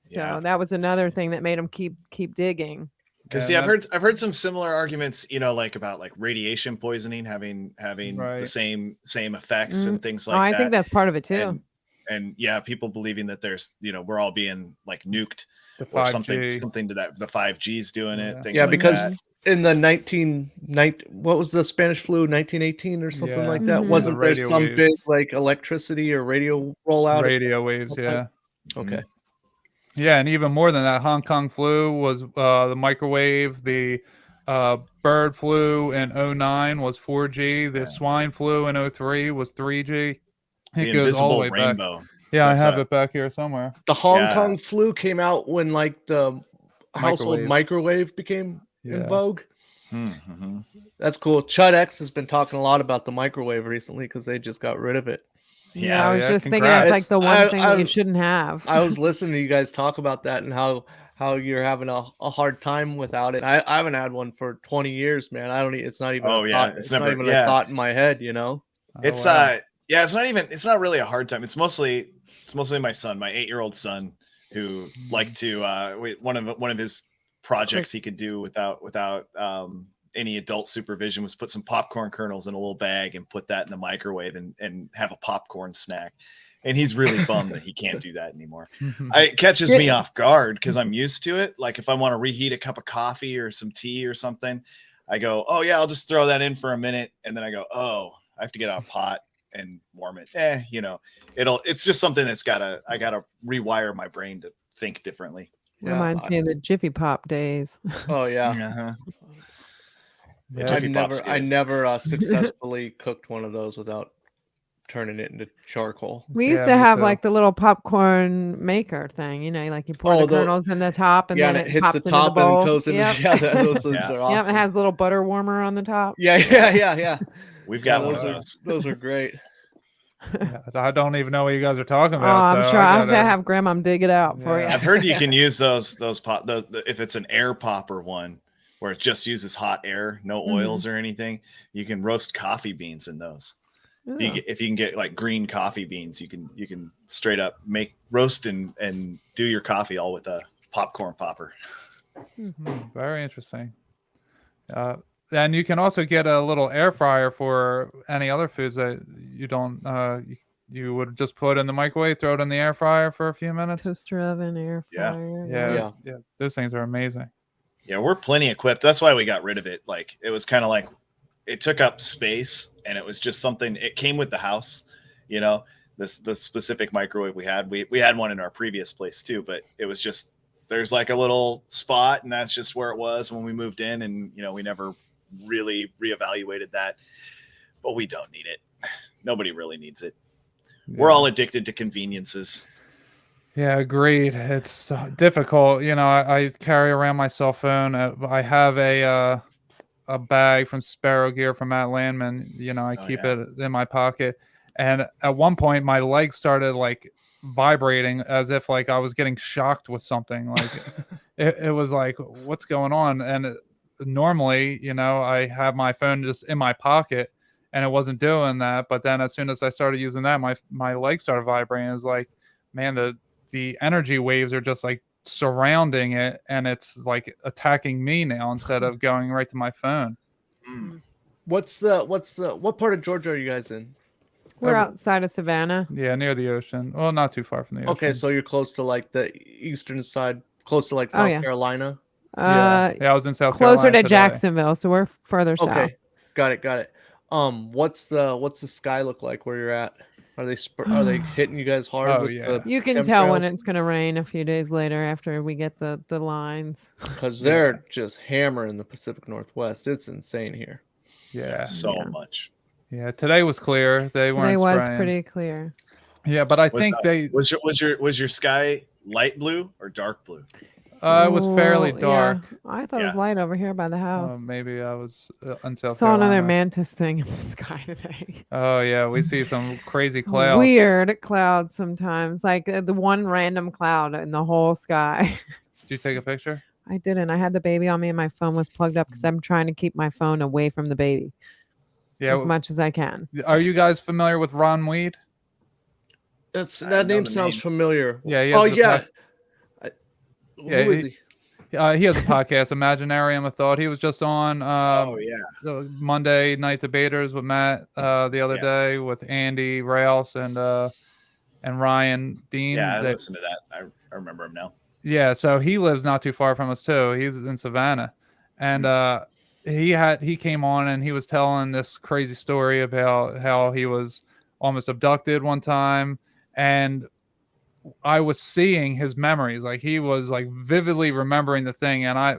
So that was another thing that made them keep digging. Because I've heard some similar arguments, like about like radiation poisoning having the same effects and things like that. I think that's part of it too. And people believing that there's, we're all being like nuked the or something to that. The 5G's doing it. Things like because that. in the what was the Spanish flu, 1918 or something like that? Mhm. Wasn't The there radio some waves. big like electricity or radio rollout? Radio waves, yeah. Okay. Yeah, and even more than that, Hong Kong flu was the microwave. The bird flu in 09 was 4G. The swine flu in 03 was 3G. The It goes all the invisible way rainbow. back. Yeah, That's I have it back here somewhere. The Hong Yeah. Kong flu came out when like the household microwave became in Yeah. vogue. Mhm. That's cool. Chud X has been talking a lot about the microwave recently because they just got rid of it. Yeah, I was yeah, just thinking congrats. it's like the one I- thing I- that you shouldn't have. I was listening to you guys talk about that and how you're having a hard time without it. I haven't had one for 20 years, man. I don't. It's not even. Oh, a yeah, thought. it's It's not never- even yeah. a thought in my head. You know. It's wow. yeah, it's not really a hard time. It's mostly my son, my 8-year-old son, who liked to one of his projects he could do without any adult supervision was put some popcorn kernels in a little bag and put that in the microwave and have a popcorn snack. And he's really bummed that he can't do that anymore. It catches me off guard because I'm used to it. Like if I want to reheat a cup of coffee or some tea or something, I go, oh yeah, I'll just throw that in for a minute. And then I go, oh, I have to get out a pot and warm it. It's just something I gotta rewire my brain to think differently. Reminds me of the Jiffy Pop days. Oh yeah. Uh-huh. Yeah, Jiffy Pop's I good. never successfully cooked one of those without turning it into charcoal. We used Yeah, to me have too. like the little popcorn maker thing, like you pour the kernels in the top and yeah, then and it it hits pops the into top the and bowl. it goes in. Yep. Yeah, those things Yeah. are awesome. Yep, it has a little butter warmer on the top. Yeah. We've got one those of are those. those are great. Yeah, I don't even know what you guys are talking Oh, about. I'm so sure I I'll have to gotta- have Grandma dig it out for you. I've heard you can use those if it's an air popper one where it just uses hot air, no oils or anything. You can roast coffee beans in those. If you can get like green coffee beans, you can straight up roast and do your coffee all with a popcorn popper. Very interesting. And you can also get a little air fryer for any other foods that you don't. You would just put in the microwave, throw it in the air fryer for a few minutes. Toaster oven, air Yeah. fryer. Yeah. Those things are amazing. Yeah, we're plenty equipped. That's why we got rid of it. Like it was kind of like it took up space, and it was just something. It came with the house, the specific microwave we had. We had one in our previous place too, but it was just there's like a little spot, and that's just where it was when we moved in, and we never really reevaluated that. But we don't need it. Nobody really needs it. We're all addicted to conveniences. Yeah, agreed. It's difficult. I carry around my cell phone. I have a bag from Sparrow Gear from Matt Landman. I keep it in my pocket. And at one point, my legs started like vibrating as if like I was getting shocked with something. Like it was like, what's going on? And normally, I have my phone just in my pocket, and it wasn't doing that. But then as soon as I started using that, my legs started vibrating. It was like, man, the energy waves are just like surrounding it, and it's like attacking me now instead of going right to my phone. What part of Georgia are you guys in? We're outside of Savannah. Yeah, near the ocean. Well, not too far from the ocean. Okay, so you're close to like the eastern side, close to like South yeah. Carolina. Yeah, I was in South closer Carolina to today. Jacksonville, so we're further south. Okay, got it. What's the sky look like where you're at? Are they hitting you guys hard? Oh, with yeah. the You can tell when chemtrails? it's going to rain a few days later after we get the lines. Because they're just hammering the Pacific Northwest. It's insane here. Yeah, So much. Yeah, today was clear. They Today weren't was spraying. pretty clear. Yeah, but I think they was your sky light blue or dark blue? it was fairly Oh, dark. Yeah. I thought it was light over here by the house. Maybe I was in South Saw another Carolina. mantis thing in the sky today. Oh yeah, we see some crazy clouds. Weird clouds sometimes, like the one random cloud in the whole sky. Did you take a picture? I didn't. I had the baby on me and my phone was plugged up because I'm trying to keep my phone away from the baby as much as I can. Are you guys familiar with Ron Weed? That name sounds familiar. Yeah. He Oh has yeah. Who is he? He has a podcast, Imaginarium of Thought. He was just on the Monday Night Debaters with Matt the other day with Andy Rails and Ryan Dean. Yeah, I listened to that. I remember him now. Yeah, so he lives not too far from us too. He's in Savannah, and he came on and he was telling this crazy story about how he was almost abducted one time, and I was seeing his memories. Like he was like vividly remembering the thing, and I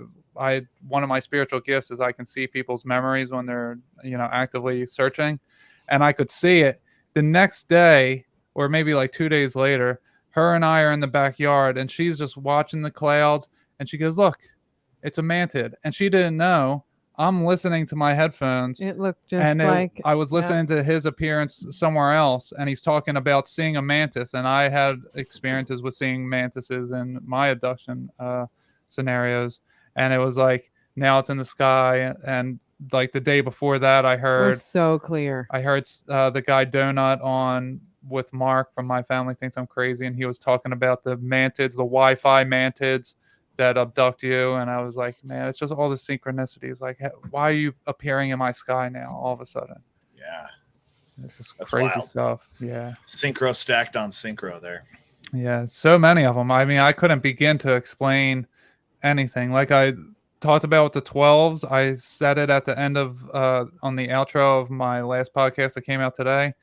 one of my spiritual gifts is I can see people's memories when they're, you know, actively searching, and I could see it. The next day, or maybe like 2 days later, her and I are in the backyard, and she's just watching the clouds, and she goes, "Look, it's a mantid," and she didn't know. I'm listening to my headphones. It looked just like I was listening to his appearance somewhere else, and he's talking about seeing a mantis, and I had experiences with seeing mantises in my abduction scenarios, and it was like now it's in the sky, and like the day before that, I It heard was so clear. I heard the guy Donut on with Mark from My Family Thinks I'm Crazy, and he was talking about the mantids, the Wi-Fi mantids that abduct you, and I was like, man, it's just all the synchronicities. Like, why are you appearing in my sky now all of a sudden? Yeah, it's just that's crazy wild stuff. Yeah, synchro stacked on synchro there. Yeah, so many of them. I mean, I couldn't begin to explain anything. Like I talked about with the 12s, I said it at the end of on the outro of my last podcast that came out today.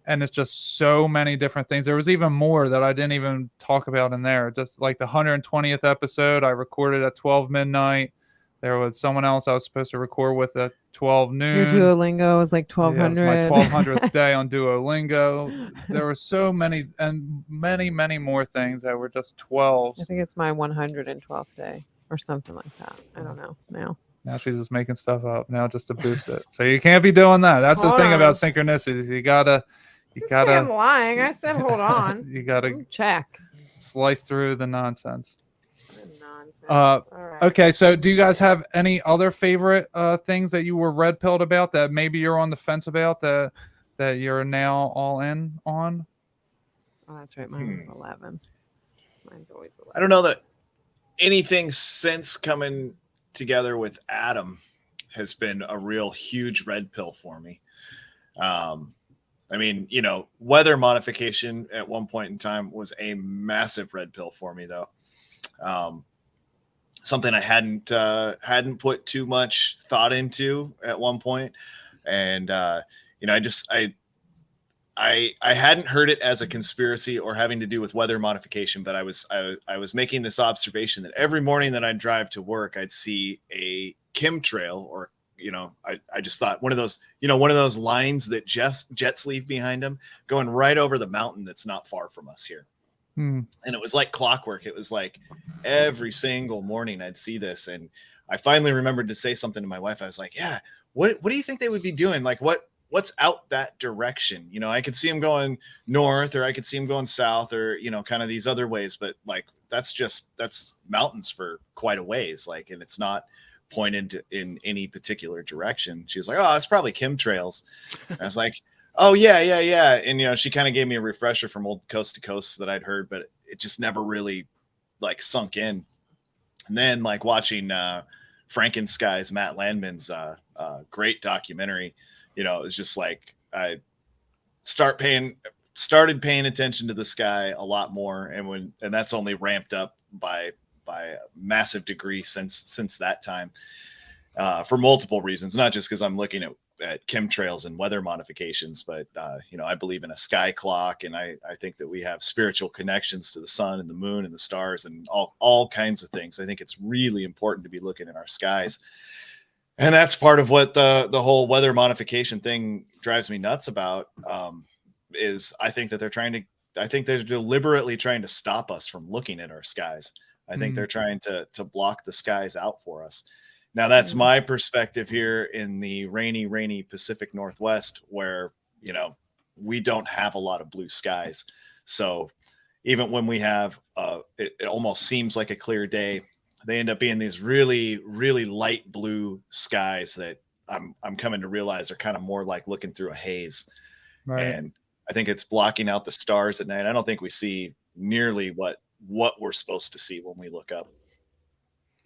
And it's just so many different things. There was even more that I didn't even talk about in there. Just like the 120th episode, I recorded at 12 midnight. There was someone else I was supposed to record with at 12 noon. Your Duolingo was like 1200. Yeah, it was my 1200th day on Duolingo. There were so many and many, many more things that were just 12s. I think it's my 112th day or something like that. I don't know now. Now she's just making stuff up now just to boost it. So you can't be doing that. That's the thing about synchronicities. You gotta I'm lying. I said, hold on. You gotta check. Slice through the nonsense. All right. Okay, so do you guys have any other favorite things that you were red pilled about that maybe you're on the fence about that you're now all in on? Oh, that's right. Mine was 11. Mine's always 11. I don't know that anything since coming together with Adam has been a real huge red pill for me. I mean, you know, weather modification at one point in time was a massive red pill for me, though. Something I hadn't put too much thought into at one point, and you know, I hadn't heard it as a conspiracy or having to do with weather modification, but I was making this observation that every morning that I'd drive to work, I'd see a chemtrail, or you know, I just thought one of those lines that jets leave behind them going right over the mountain that's not far from us here. And it was like clockwork. It was like every single morning I'd see this. And I finally remembered to say something to my wife. I was like, yeah, what do you think they would be doing? Like what's out that direction? You know, I could see them going north, or I could see them going south, or, you know, kind of these other ways, but like, that's mountains for quite a ways. Like, and it's not pointed in any particular direction. She was like, oh, it's probably chemtrails. And I was like, oh yeah. And, you know, she kind of gave me a refresher from old coast to coast that I'd heard, but it just never really like sunk in. And then like watching Frankenskai's Matt Landman's great documentary, you know, it was just like, I started paying attention to the sky a lot more. And that's only ramped up by a massive degree since that time, for multiple reasons, not just because I'm looking at chemtrails and weather modifications, but you know, I believe in a sky clock, and I think that we have spiritual connections to the sun and the moon and the stars and all kinds of things. I think it's really important to be looking at our skies, and that's part of what the whole weather modification thing drives me nuts about. Is I think they're deliberately trying to stop us from looking at our skies. I think they're trying to block the skies out for us. Now, that's my perspective here in the rainy Pacific Northwest, where, you know, we don't have a lot of blue skies. So even when we have, it almost seems like a clear day, they end up being these really, really light blue skies that I'm coming to realize are kind of more like looking through a haze. Right. And I think it's blocking out the stars at night. I don't think we see nearly what we're supposed to see when we look up.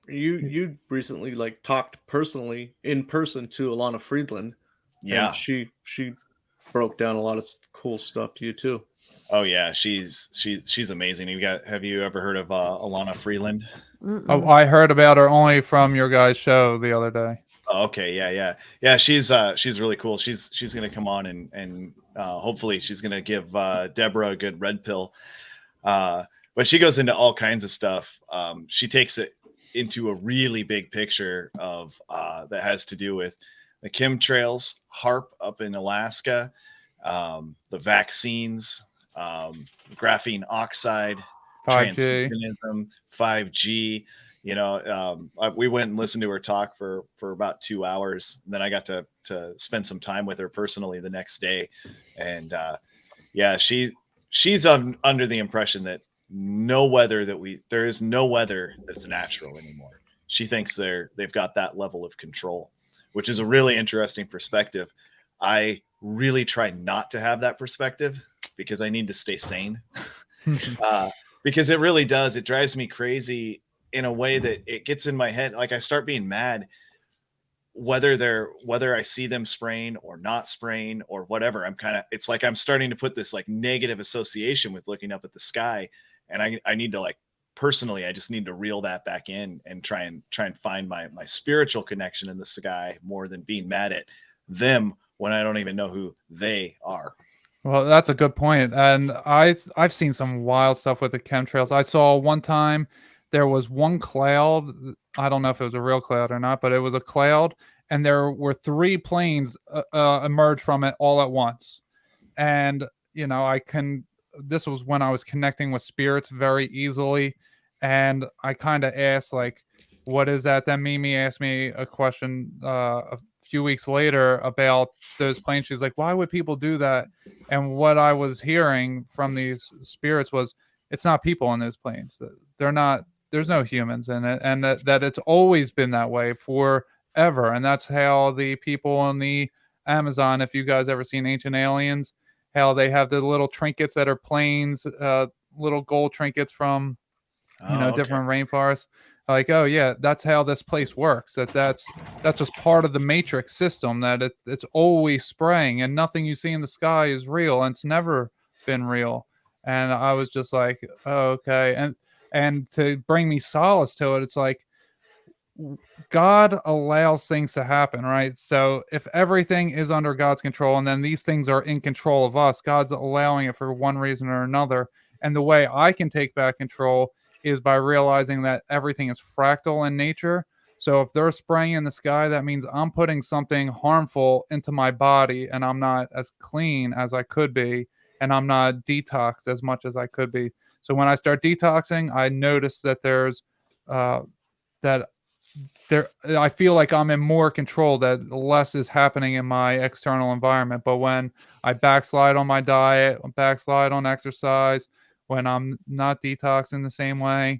You recently like talked in person to Alana Friedland. Yeah. And she broke down a lot of cool stuff to you too. Oh yeah. She's amazing. Have you ever heard of Alana Friedland? Oh, I heard about her only from your guys' show the other day. Oh, okay, yeah. She's really cool. She's gonna come on and hopefully she's gonna give Debra a good red pill. But she goes into all kinds of stuff. She takes it into a really big picture of that has to do with the chemtrails, HARP up in Alaska, the vaccines, graphene oxide, 5G. transhumanism, 5G. You know, we went and listened to her talk for about 2 hours. And then I got to spend some time with her personally the next day. And yeah, she's under the impression that there is no weather that's natural anymore. She thinks they've got that level of control, which is a really interesting perspective. I really try not to have that perspective because I need to stay sane. Because it really does. It drives me crazy in a way that it gets in my head. Like I start being mad whether I see them spraying or not spraying or whatever. It's like I'm starting to put this like negative association with looking up at the sky. And I need to like personally, I just need to reel that back in and try and find my spiritual connection in the sky more than being mad at them when I don't even know who they are. Well, that's a good point. And I've seen some wild stuff with the chemtrails. I saw one time there was one cloud. I don't know if it was a real cloud or not, but it was a cloud. And there were 3 planes emerged from it all at once. And, you know, this was when I was connecting with spirits very easily. And I kind of asked, like, what is that? Then Mimi asked me a question a few weeks later about those planes. She's like, why would people do that? And what I was hearing from these spirits was, it's not people in those planes. They're not, there's no humans in it. And that it's always been that way forever. And that's how the people in the Amazon, if you guys ever seen Ancient Aliens, how they have the little trinkets that are planes, little gold trinkets from, different rainforests. Like, oh yeah, that's how this place works. That's just part of the matrix system, that it's always spraying and nothing you see in the sky is real, and it's never been real. And I was just like, oh, okay. And to bring me solace to it, it's like God allows things to happen, right? So if everything is under God's control and then these things are in control of us, God's allowing it for one reason or another. And the way I can take back control is by realizing that everything is fractal in nature. So if they're spraying in the sky, that means I'm putting something harmful into my body, and I'm not as clean as I could be, and I'm not detoxed as much as I could be. So when I start detoxing, I notice that I feel like I'm in more control, that less is happening in my external environment. But when I backslide on my diet, backslide on exercise, when I'm not detoxing the same way,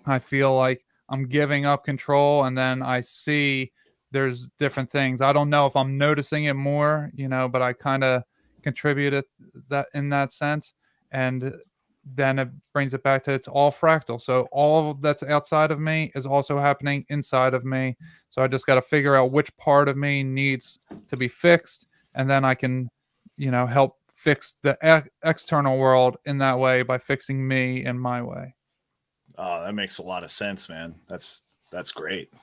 I feel like I'm giving up control. And then I see there's different things. I don't know if I'm noticing it more, but I kind of contributed that in that sense. And then it brings it back to, it's all fractal. So all that's outside of me is also happening inside of me. So I just got to figure out which part of me needs to be fixed. And then I can, help fix the external world in that way by fixing me in my way. Oh, that makes a lot of sense, man. That's great.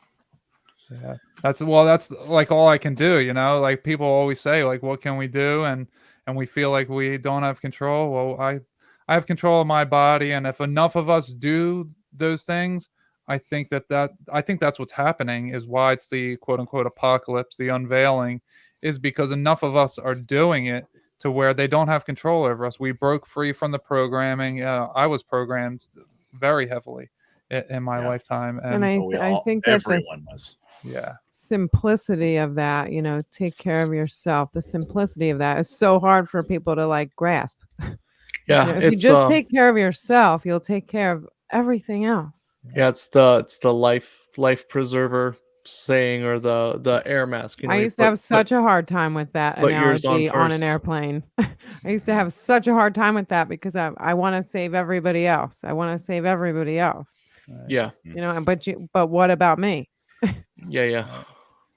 Yeah. That's like all I can do, like people always say, like, what can we do? And we feel like we don't have control. Well, I have control of my body. And if enough of us do those things, I think that's what's happening, is why it's the quote unquote apocalypse, the unveiling, is because enough of us are doing it to where they don't have control over us. We broke free from the programming. I was programmed very heavily in my lifetime. And I think that everyone was. Yeah. Simplicity of that, take care of yourself. The simplicity of that is so hard for people to like grasp. Yeah. If you just take care of yourself, you'll take care of everything else. Yeah, it's the life preserver saying, or the air mask. I used to have such a hard time with that analogy on an airplane. I used to have such a hard time with that because I want to save everybody else. Yeah. But what about me? Yeah.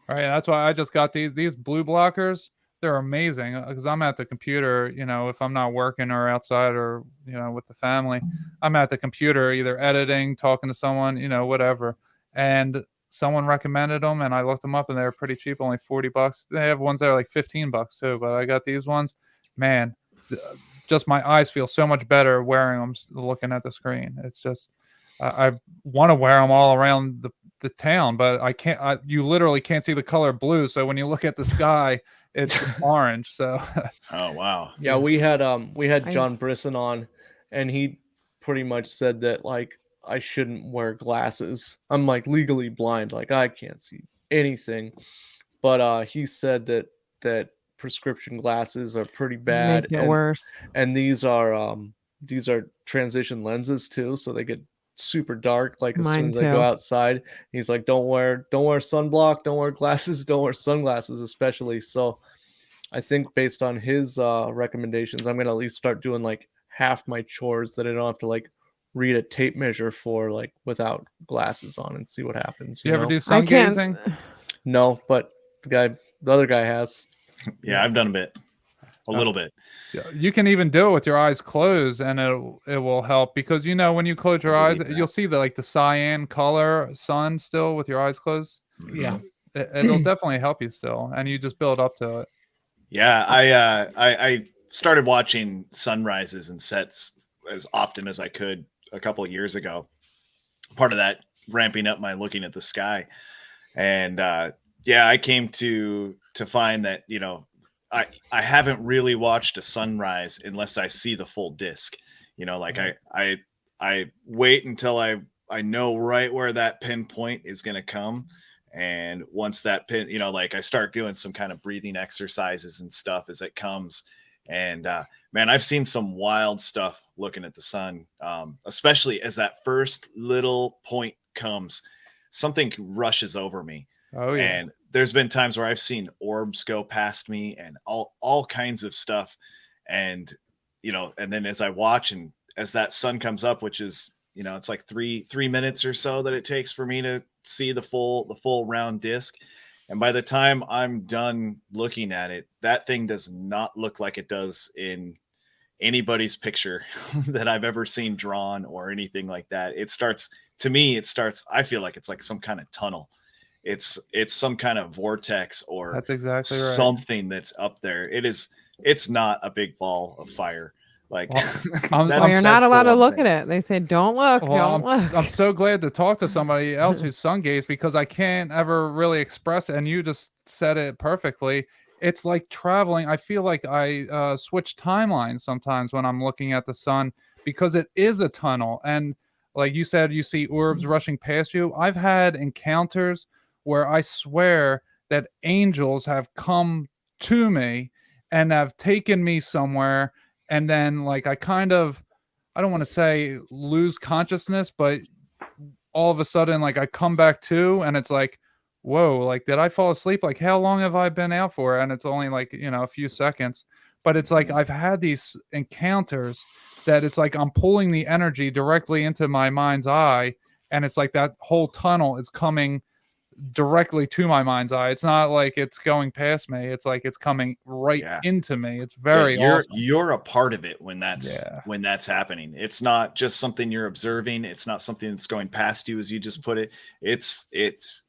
All right. That's why I just got these blue blockers. they're amazing because I'm at the computer, if I'm not working or outside or, with the family, I'm at the computer either editing, talking to someone, whatever. And someone recommended them and I looked them up and they were pretty cheap, only $40. They have ones that are like $15 too, but I got these ones. Man, just my eyes feel so much better wearing them, looking at the screen. It's just, I want to wear them all around the town, but I can't. You literally can't see the color blue. So when you look at the sky, it's orange. So. Oh wow. Yeah, we had John Brisson on, and he pretty much said that like I shouldn't wear glasses. I'm like legally blind, like I can't see anything. But he said that prescription glasses are pretty bad. Make it worse. And these are transition lenses too, so they get super dark like as soon as I go outside. He's like, don't wear sunblock, don't wear glasses, don't wear sunglasses especially. So I think based on his recommendations, I'm gonna at least start doing like half my chores that I don't have to like read a tape measure for, like without glasses on, and see what happens. You ever do sun gazing? No, but the other guy has. Yeah, I've done a little bit. You can even do it with your eyes closed, and it will help because when you close your eyes, you'll see the cyan color sun still with your eyes closed. Yeah, it'll definitely help you still, and you just build up to it. Yeah, I started watching sunrises and sets as often as I could a couple of years ago. Part of that ramping up my looking at the sky, and I came to find that I haven't really watched a sunrise unless I see the full disc. I wait until I know right where that pinpoint is going to come. And once that pin, I start doing some kind of breathing exercises and stuff as it comes. And man, I've seen some wild stuff looking at the sun, especially as that first little point comes, something rushes over me. Oh yeah. And there's been times where I've seen orbs go past me and all kinds of stuff. And, and then as I watch and as that sun comes up, which is, it's like three minutes or so that it takes for me to see the full round disc. And by the time I'm done looking at it, that thing does not look like it does in anybody's picture that I've ever seen drawn or anything like that. I feel like it's like some kind of tunnel. It's some kind of vortex or that's exactly right. Something that's up there. It's not a big ball of fire. Like you're not allowed to look at it. They say don't look, don't look. I'm so glad to talk to somebody else who's sun gaze because I can't ever really express it, and you just said it perfectly. It's like traveling. I feel like I switch timelines sometimes when I'm looking at the sun because it is a tunnel. And like you said, you see orbs rushing past you. I've had encounters where I swear that angels have come to me and have taken me somewhere. And then like I don't want to say lose consciousness, but all of a sudden like I come back to and it's like, whoa, like did I fall asleep? Like how long have I been out for? And it's only like, a few seconds. But it's like I've had these encounters that it's like I'm pulling the energy directly into my mind's eye. And it's like that whole tunnel is coming directly to my mind's eye. It's not like it's going past me. It's like it's coming right into me. It's very awesome. You're a part of it when that's happening. It's not just something you're observing. It's not something that's going past you, as you just put it. It's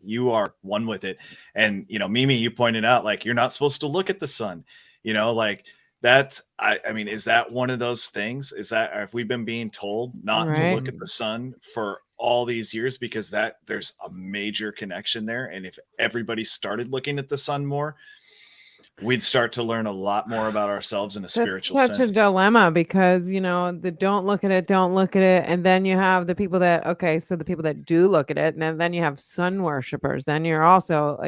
you are one with it. And Mimi, you pointed out like you're not supposed to look at the sun. Like that's I mean, is that one of those things? Have we been being told not to look at the sun for all these years because there's a major connection there? And if everybody started looking at the sun more, we'd start to learn a lot more about ourselves in a spiritual sense. Such a dilemma because the don't look at it, and then you have the people that the people that do look at it, and then you have sun worshipers. Then you're also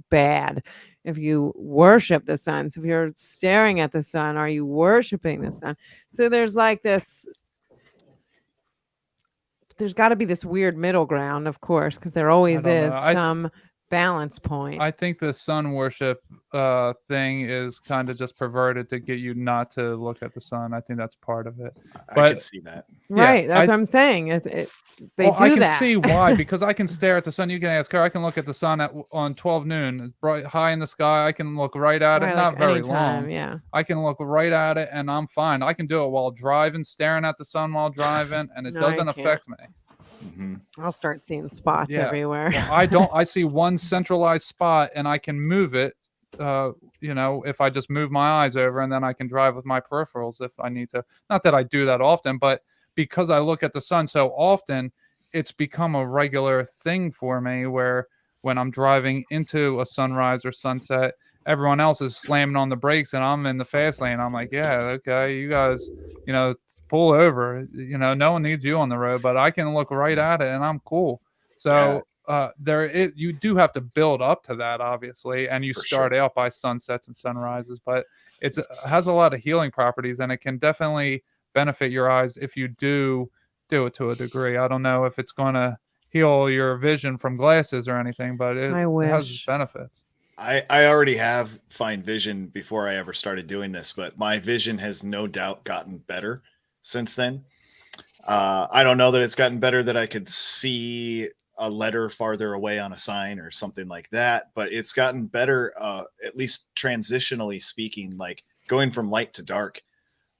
bad if you worship the sun. So if you're staring at the sun, are you worshiping the sun? So there's like this. There's got to be this weird middle ground, of course, because there always is some balance point. I think the sun worship thing is kind of just perverted to get you not to look at the sun. I think that's part of it. I could see that. Right. That's what I'm saying. They do I can that. see why, because I can stare at the sun. You can ask her. I can look at the sun on 12 noon. It's bright, high in the sky. I can look right at it. Right, Not like very anytime, long. yeah. I can look right at it, and I'm fine. I can do it while driving, staring at the sun while driving, and it No, I doesn't can't. affect me. I'll start seeing spots everywhere. Well, I don't. I see one centralized spot, and I can move it. If I just move my eyes over, and then I can drive with my peripherals if I need to. Not that I do that often, but because I look at the sun so often, it's become a regular thing for me. Where when I'm driving into a sunrise or sunset, everyone else is slamming on the brakes, and I'm in the fast lane. I'm like, yeah, okay, you guys, pull over. No one needs you on the road, but I can look right at it, and I'm cool. So you do have to build up to that, obviously, and you start out by sunsets and sunrises, but it has a lot of healing properties, and it can definitely benefit your eyes if you do it to a degree. I don't know if it's going to heal your vision from glasses or anything, but it has benefits. I already have fine vision before I ever started doing this, but my vision has no doubt gotten better since then. I don't know that it's gotten better that I could see a letter farther away on a sign or something like that, but it's gotten better, at least transitionally speaking, like going from light to dark.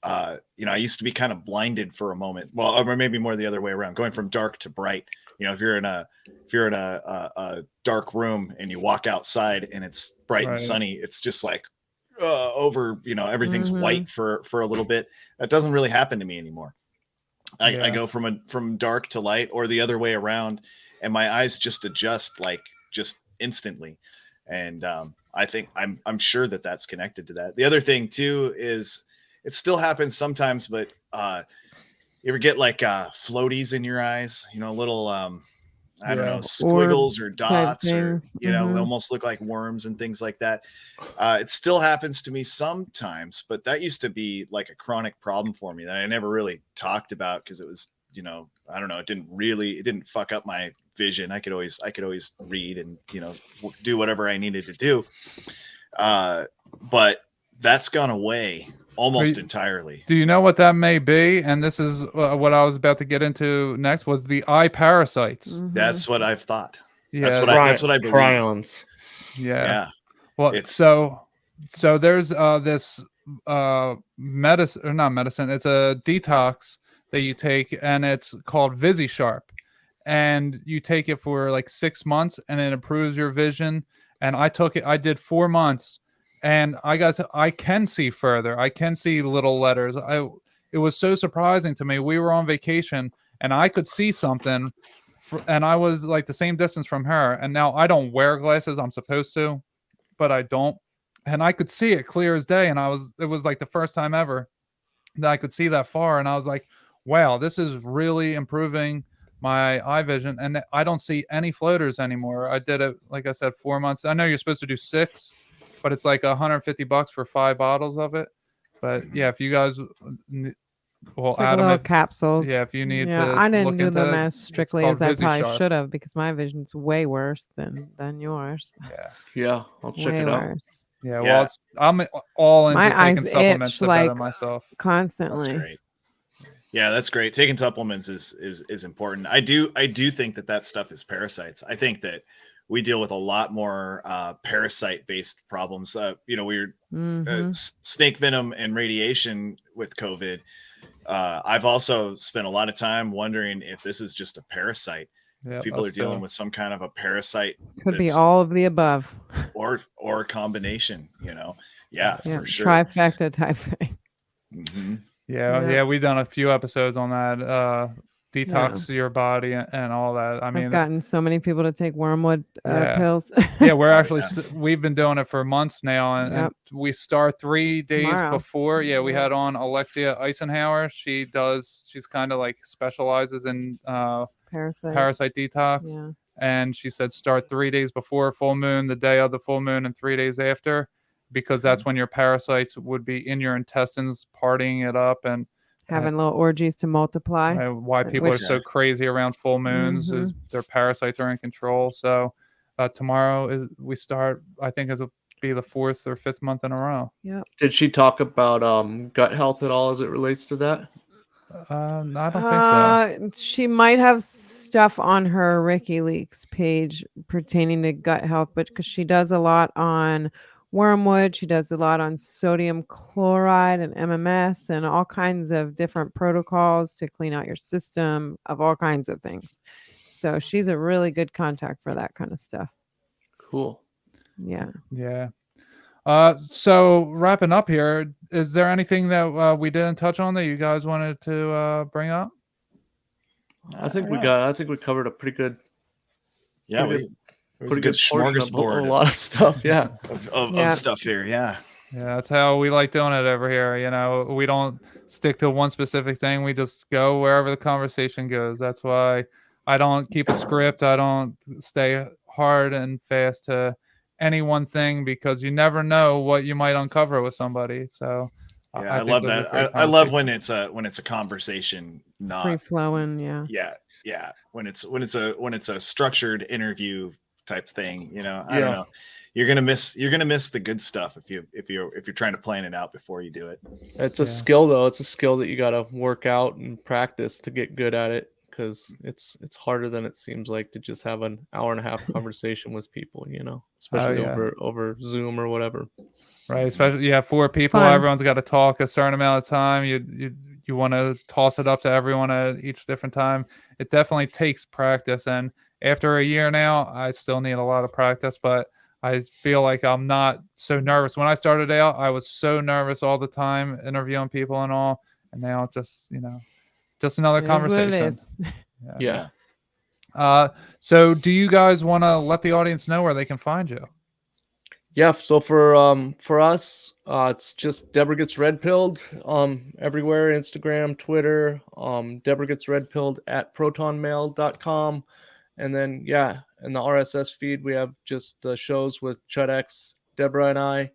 I used to be kind of blinded for a moment. Well, or maybe more the other way around, going from dark to bright. If you're in a dark room and you walk outside and it's bright and sunny, it's just like everything's white for a little bit. That doesn't really happen to me anymore. I go from dark to light or the other way around, and my eyes just adjust just instantly. And I think I'm sure that that's connected to that. The other thing too is it still happens sometimes, but you ever get like floaties in your eyes, little I don't know, squiggles or dots, or they almost look like worms and things like that. It still happens to me sometimes, but that used to be like a chronic problem for me that I never really talked about because it was, I don't know, it didn't fuck up my vision. I could always read and do whatever I needed to do. But that's gone away almost entirely. Do you know what that may be? And this is what I was about to get into next, was the eye parasites. That's what I've thought. Yeah, that's what I believe. Prions. Yeah. Well, so there's this medicine, or not medicine, it's a detox that you take, and it's called VisiSharp. And you take it for like 6 months, and it improves your vision. And I took it, I did 4 months. And I can see further. I can see little letters. It was so surprising to me. We were on vacation and I could see something and I was like the same distance from her. And now I don't wear glasses. I'm supposed to, but I don't. And I could see it clear as day. And it was like the first time ever that I could see that far. And I was like, wow, this is really improving my eye vision. And I don't see any floaters anymore. I did it, like I said, 4 months. I know you're supposed to do 6. But it's like $150 for 5 bottles of it. But yeah, if you guys, It's like little capsules. Yeah, if you need to. I didn't look do into them it, as it's strictly called as I probably VisiSharp. should have because my vision's way worse than yours. Yeah, I'll check Way it out. worse. Yeah, well, I'm all into My taking eyes supplements itch to better like myself. constantly. That's great. Yeah, that's great. Taking supplements is important. I do think that stuff is parasites. I think that we deal with a lot more parasite-based problems. Snake venom and radiation with COVID. I've also spent a lot of time wondering if this is just a parasite. Yeah, People are dealing with some kind of a parasite. Could be all of the above. Or a combination, Yeah, for sure. Trifecta type thing. Mm-hmm. Yeah, we've done a few episodes on that. Detox your body and all that. I mean, I've gotten so many people to take wormwood pills. Yeah, we're actually we've been doing it for months now, and we start 3 days Tomorrow. before. Yeah, we had on Alexia Eisenhower. She's kind of like specializes in parasite detox. Yeah. And she said start 3 days before full moon, the day of the full moon, and 3 days after, because that's when your parasites would be in your intestines, partying it up and having little orgies to multiply. Why people are so crazy around full moons is their parasites are in control. So Tomorrow we start. I think it'll be the 4th or 5th month in a row. Yeah. Did she talk about gut health at all as it relates to that? No, I don't think so. She might have stuff on her Ricky Leaks page pertaining to gut health, but because she does a lot on wormwood, she does a lot on sodium chloride and MMS and all kinds of different protocols to clean out your system of all kinds of things. So she's a really good contact for that kind of stuff. Cool. Yeah. Yeah. So wrapping up here, is there anything that we didn't touch on that you guys wanted to bring up? I think we covered a pretty good. Yeah, it was a good smorgasbord. A lot of stuff. Yeah. of stuff here. Yeah. Yeah, that's how we like doing it over here. You know, we don't stick to one specific thing. We just go wherever the conversation goes. That's why I don't keep a script. I don't stay hard and fast to any one thing, because you never know what you might uncover with somebody. So yeah, I love that. I love when it's a conversation, not free flowing. Yeah. When it's a structured interview type thing, you know. I don't know. You're gonna miss the good stuff if you're trying to plan it out before you do it. It's a skill though. It's a skill that you got to work out and practice to get good at it, because it's harder than it seems like to just have an hour and a half conversation with people, you know, especially over Zoom or whatever. Right, especially 4 people. Everyone's got to talk a certain amount of time. You want to toss it up to everyone at each different time. It definitely takes practice, and after a year now, I still need a lot of practice, but I feel like I'm not so nervous. When I started out, I was so nervous all the time, interviewing people and all, and now it's just another conversation. Yeah. So do you guys want to let the audience know where they can find you? Yeah, so for us, it's just Debra Gets Redpilled everywhere, Instagram, Twitter, Debra Gets Redpilled at protonmail.com. And then, in the RSS feed, we have just the shows with Chud X, Debra, and I.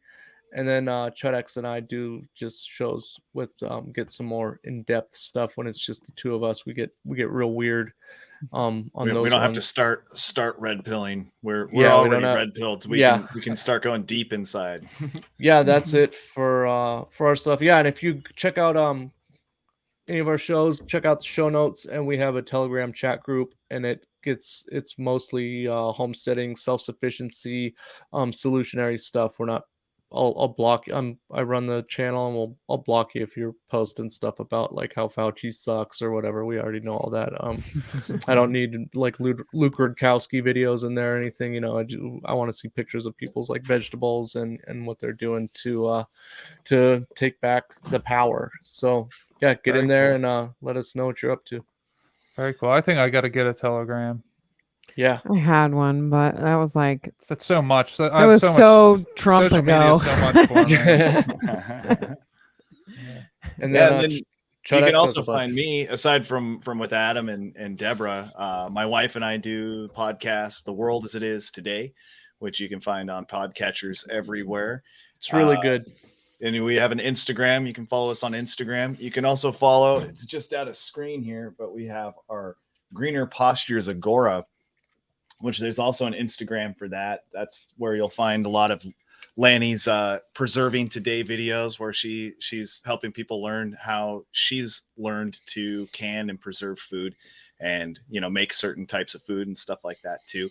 And then Chud X and I do just shows with get some more in-depth stuff when it's just the two of us. We get real weird on those. We don't have to start red pilling. We're already red pilled. We can start going deep inside. Yeah, that's it for our stuff. Yeah, and if you check out any of our shows, check out the show notes, and we have a Telegram chat group, and it's mostly homesteading, self-sufficiency, solutionary stuff. We're not. I'll block. I run the channel, and I'll block you if you're posting stuff about like how Fauci sucks or whatever. We already know all that. I don't need like Luke Rudkowski videos in there or anything. You know, I want to see pictures of people's like vegetables and what they're doing to take back the power. So yeah, get in there and let us know what you're up to. Very cool. I think I got to get a Telegram. Yeah, I had one, but that was like that's so much. It was so Trump ago. So much for me. And then you can also find me, aside from with Adam and Debra. My wife and I do podcast The World as It Is Today, which you can find on podcatchers everywhere. It's really good. And we have an Instagram. You can follow us on Instagram. You can also follow, it's just out of screen here, but we have our Greener Postures Agora, which there's also an Instagram for that. That's where you'll find a lot of Lanny's preserving today videos, where she's helping people learn how she's learned to can and preserve food, and make certain types of food and stuff like that too.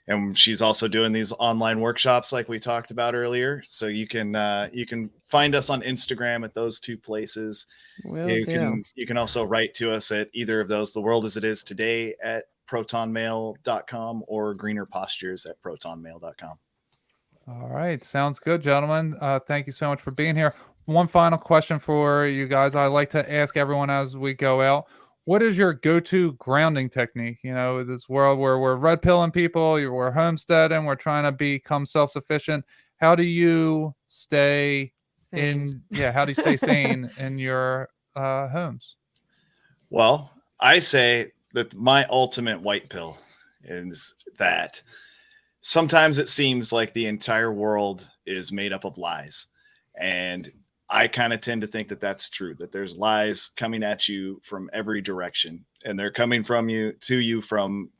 And she's also doing these online workshops like we talked about earlier. So you can find us on Instagram at those two places. You can also write to us at either of those, The World as It Is Today at protonmail.com or Greener Postures at protonmail.com. All right. Sounds good, gentlemen. Thank you so much for being here. One final question for you guys. I like to ask everyone as we go out, what is your go-to grounding technique? This world where we're red pilling people, we're homesteading, we're trying to become self-sufficient. How do you stay sane in your homes? Well, I say that my ultimate white pill is that sometimes it seems like the entire world is made up of lies. And I kind of tend to think that that's true, that there's lies coming at you from every direction, and they're coming to you from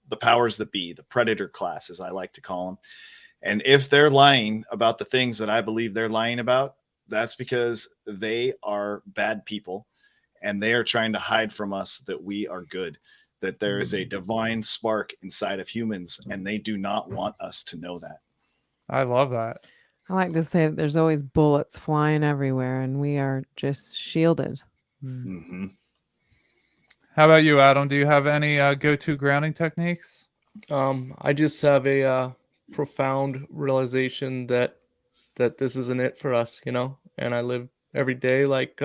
the powers that be, the predator class, as I like to call them. And if they're lying about the things that I believe they're lying about, that's because they are bad people and they are trying to hide from us that we are good, that there is a divine spark inside of humans, and they do not want us to know that. I love that. I like to say that there's always bullets flying everywhere, and we are just shielded. Mm-hmm. How about you, Adam? Do you have any go-to grounding techniques? I just have a profound realization that this isn't it for us, and I live every day like,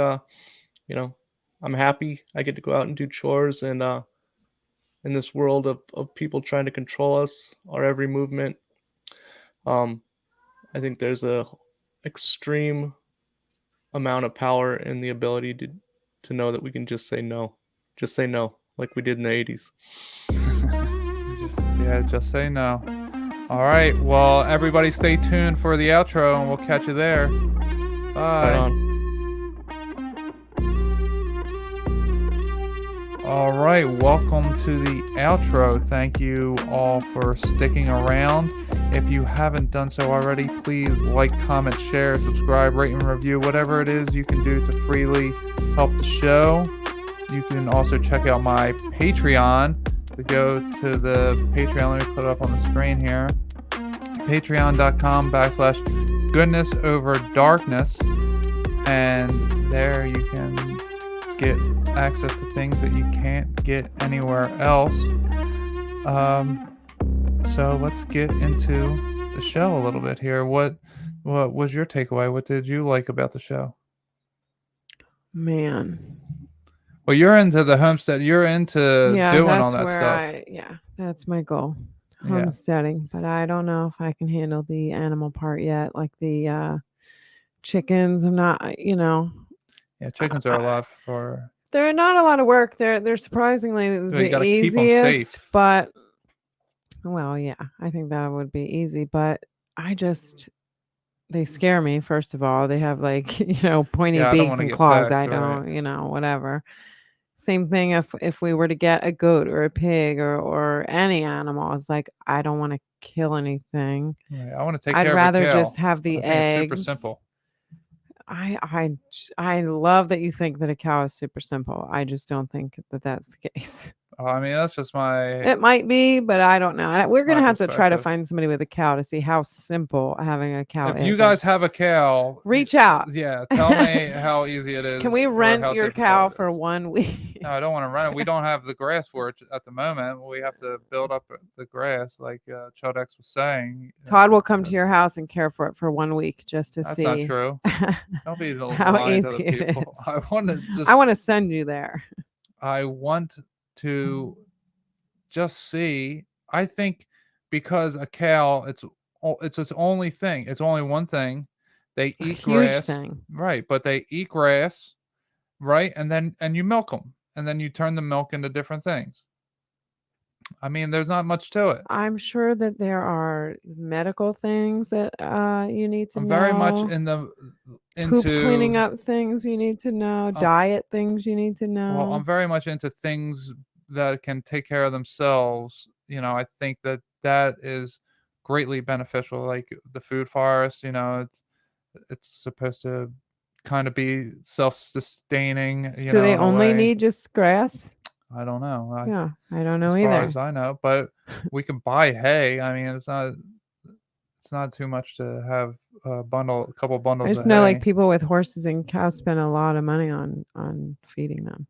I'm happy I get to go out and do chores, and in this world of people trying to control us, our every movement, I think there's a extreme amount of power in the ability to know that we can just say no, like we did in the 80s. Yeah, just say no. All right, well, everybody stay tuned for the outro, and we'll catch you there. Bye. Right on. All right, welcome to the outro. Thank you all for sticking around. If you haven't done so already, please like, comment, share, subscribe, rate, and review, whatever it is you can do to freely help the show. You can also check out my Patreon. To go to the Patreon, let me put it up on the screen here. Patreon.com/goodnessOverdarkness. And there you can get access to things that you can't get anywhere else. So let's get into the show a little bit here. What was your takeaway? What did you like about the show? Man. Well, you're into the homestead. You're into doing all that stuff. That's my goal. Homesteading. But I don't know if I can handle the animal part yet. Like the chickens. I'm not, Yeah, chickens are a lot for... They're not a lot of work. They're surprisingly the easiest. But, well, yeah, I think that would be easy. But they scare me, first of all. They have like, pointy beaks and claws. I don't, whatever. Same thing if we were to get a goat or a pig or any animal. It's like, I don't want to kill anything. Right. I want to take care of I'd rather a cow. just have the eggs. It's super simple. I love that you think that a cow is super simple. I just don't think that that's the case. I mean, that's just It might be, but I don't know. We're going to have to try to find somebody with a cow to see how simple having a cow is. If you guys have a cow, reach out. Yeah, tell me how easy it is. Can we rent your cow for 1 week? No, I don't want to rent it. We don't have the grass for it at the moment. We have to build up the grass, like Chud X was saying. Todd will come to your house and care for it for 1 week just to see. That's not true. Don't be how easy it is. I want to send you there. I want to just see. I think because a cow, it's its only thing. It's only one thing. They eat grass, thing. Right? But they eat grass, right? And you milk them, and then you turn the milk into different things. I mean, there's not much to it. I'm sure that there are medical things that you need to know. I'm very much into poop cleaning up things you need to know. Diet things you need to know. Well, I'm very much into things that can take care of themselves. I think that is greatly beneficial. Like the food forest, it's supposed to kind of be self-sustaining. Do they only need just grass? I don't know. I don't know as either. Far as I know, but we can buy hay. I mean, it's not too much to have a couple bundles. I just know like people with horses and cows spend a lot of money on feeding them.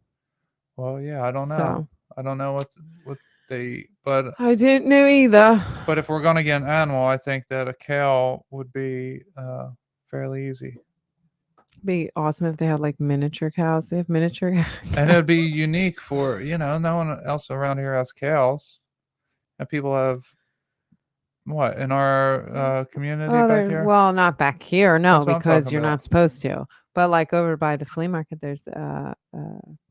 Well, yeah, I don't know. I don't know what they eat, but I didn't know either. But if we're gonna get an animal, I think that a cow would be fairly easy. Be awesome if they had like miniature cows. They have miniature cows. And it'd be unique for no one else around here has cows, and people have what in our community back here. Well, not back here, no, because you're not supposed to. But like over by the flea market, there's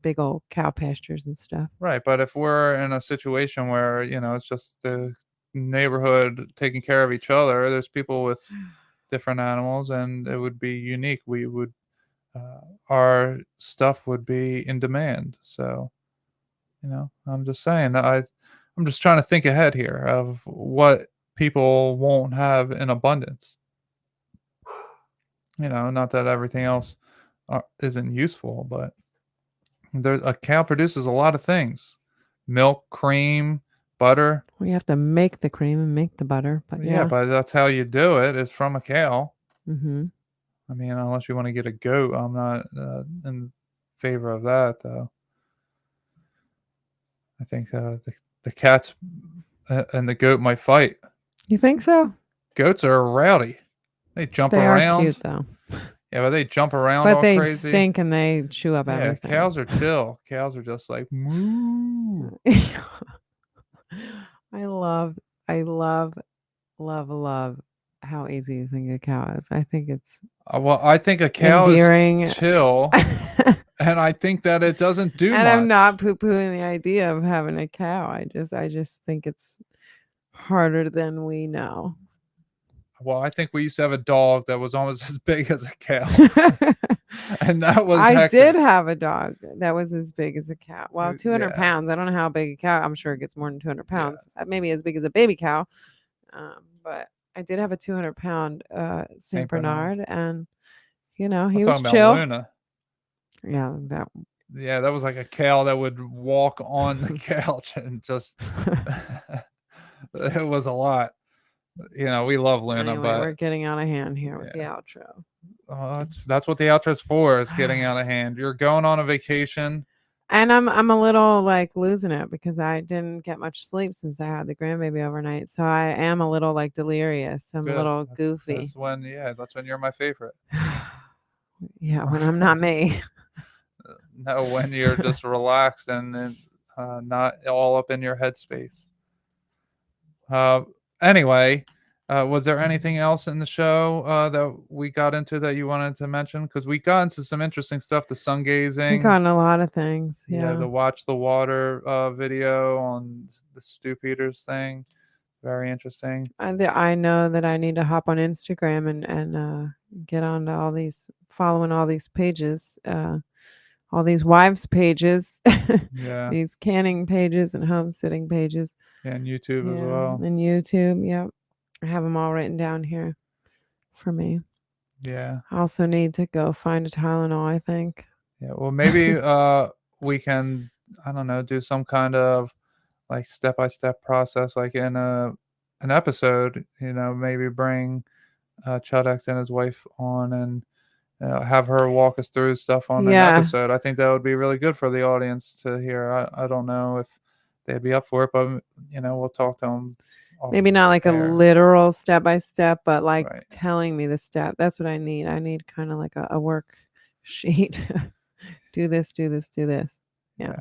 big old cow pastures and stuff. Right, but if we're in a situation where it's just the neighborhood taking care of each other, there's people with different animals, and it would be unique. We would our stuff would be in demand. So I'm just saying that I'm just trying to think ahead here of what people won't have in abundance. Not that everything else isn't useful, but a cow produces a lot of things: milk, cream, butter. Well, you have to make the cream and make the butter, but Yeah, but that's how you do it. Is from a cow. Mm-hmm. I mean, unless you want to get a goat, I'm not in favor of that, though. I think the cats and the goat might fight. You think so? Goats are rowdy. They jump They around. are cute, though. Yeah, but they jump around But all they crazy. stink and they chew up everything. Cows are chill. Cows are just like moo. I love how easy you think a cow is. I think it's Well, I think a cow endearing. is chill, and I think that it doesn't do And much. I'm not poo-pooing the idea of having a cow. I just think it's harder than we know. Well, I think we used to have a dog that was almost as big as a cow, and that was. I Hector. did have a dog that was as big as a cow. Well, 200 Yeah. pounds. I don't know how big a cow. I'm sure it gets more than 200 pounds. Maybe as big as a baby cow. But I did have a 200-pound Saint Bernard, and he I'm was talking about chill. Luna. Yeah, that was like a cow that would walk on the couch and just. It was a lot. We love Luna, Anyway, but we're getting out of hand here with the outro. That's what the outro's for. It's getting out of hand. You're going on a vacation. And I'm a little like losing it because I didn't get much sleep since I had the grandbaby overnight. So I am a little like delirious. I'm Good. a little goofy. That's when you're my favorite. Yeah, when I'm not me. No, when you're just relaxed and not all up in your headspace. Anyway, was there anything else in the show that we got into that you wanted to mention? Because we got into some interesting stuff, the sun gazing. We got into a lot of things. Yeah. The watch the water video on the Stoop Eaters thing. Very interesting. I know that I need to hop on Instagram and get on to following all these pages, all these wives pages, these canning pages and homesteading pages. Yeah, and YouTube as well. And YouTube, yep. I have them all written down here for me. Yeah. I also need to go find a Tylenol, I think. Yeah, well, maybe we can, I don't know, do some kind of like step-by-step process, like in an episode, maybe bring Chud X and his wife on and have her walk us through stuff on an episode. I think that would be really good for the audience to hear. I don't know if they'd be up for it, but we'll talk to them. Maybe not like a literal step-by-step, but like telling me the step. That's what I need. I need kind of like a worksheet. Do this, do this, do this. Yeah.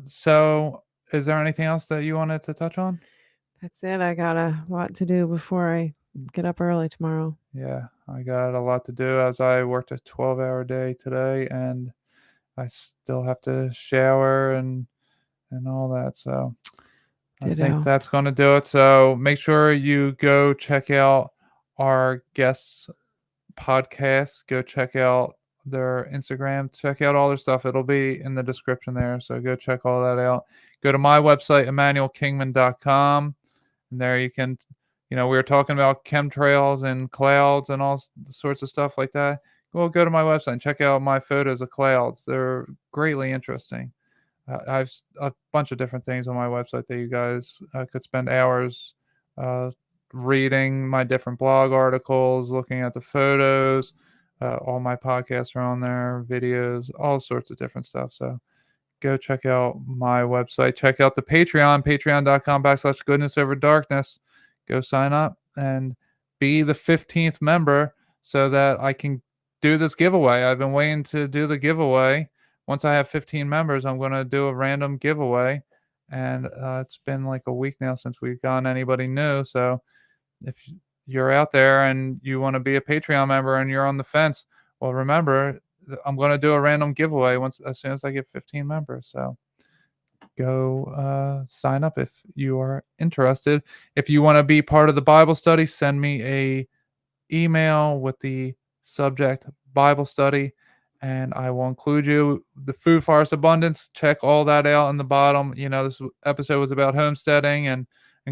So is there anything else that you wanted to touch on? That's it. I got a lot to do before I get up early tomorrow. Yeah, I got a lot to do as I worked a 12-hour day today, and I still have to shower and all that. So I think that's going to do it. So make sure you go check out our guests' podcast. Go check out their Instagram. Check out all their stuff. It'll be in the description there. So go check all that out. Go to my website, emmanuelkingman.com. And there you can, we were talking about chemtrails and clouds and all sorts of stuff like that. Well, go to my website and check out my photos of clouds. They're greatly interesting. I have a bunch of different things on my website that you guys could spend hours reading my different blog articles, looking at the photos. All my podcasts are on there, videos, all sorts of different stuff. So go check out my website. Check out the Patreon, patreon.com/goodnessoverdarkness. Go sign up and be the 15th member so that I can do this giveaway. I've been waiting to do the giveaway. Once I have 15 members, I'm going to do a random giveaway. And it's been like a week now since we've gotten anybody new. So if you're out there and you want to be a Patreon member and you're on the fence, well, remember, I'm going to do a random giveaway as soon as I get 15 members. So go sign up if you are interested. If you want to be part of the Bible study, send me a email with the subject Bible study, and I will include you. The Food Forest Abundance, check all that out in the bottom. This episode was about homesteading and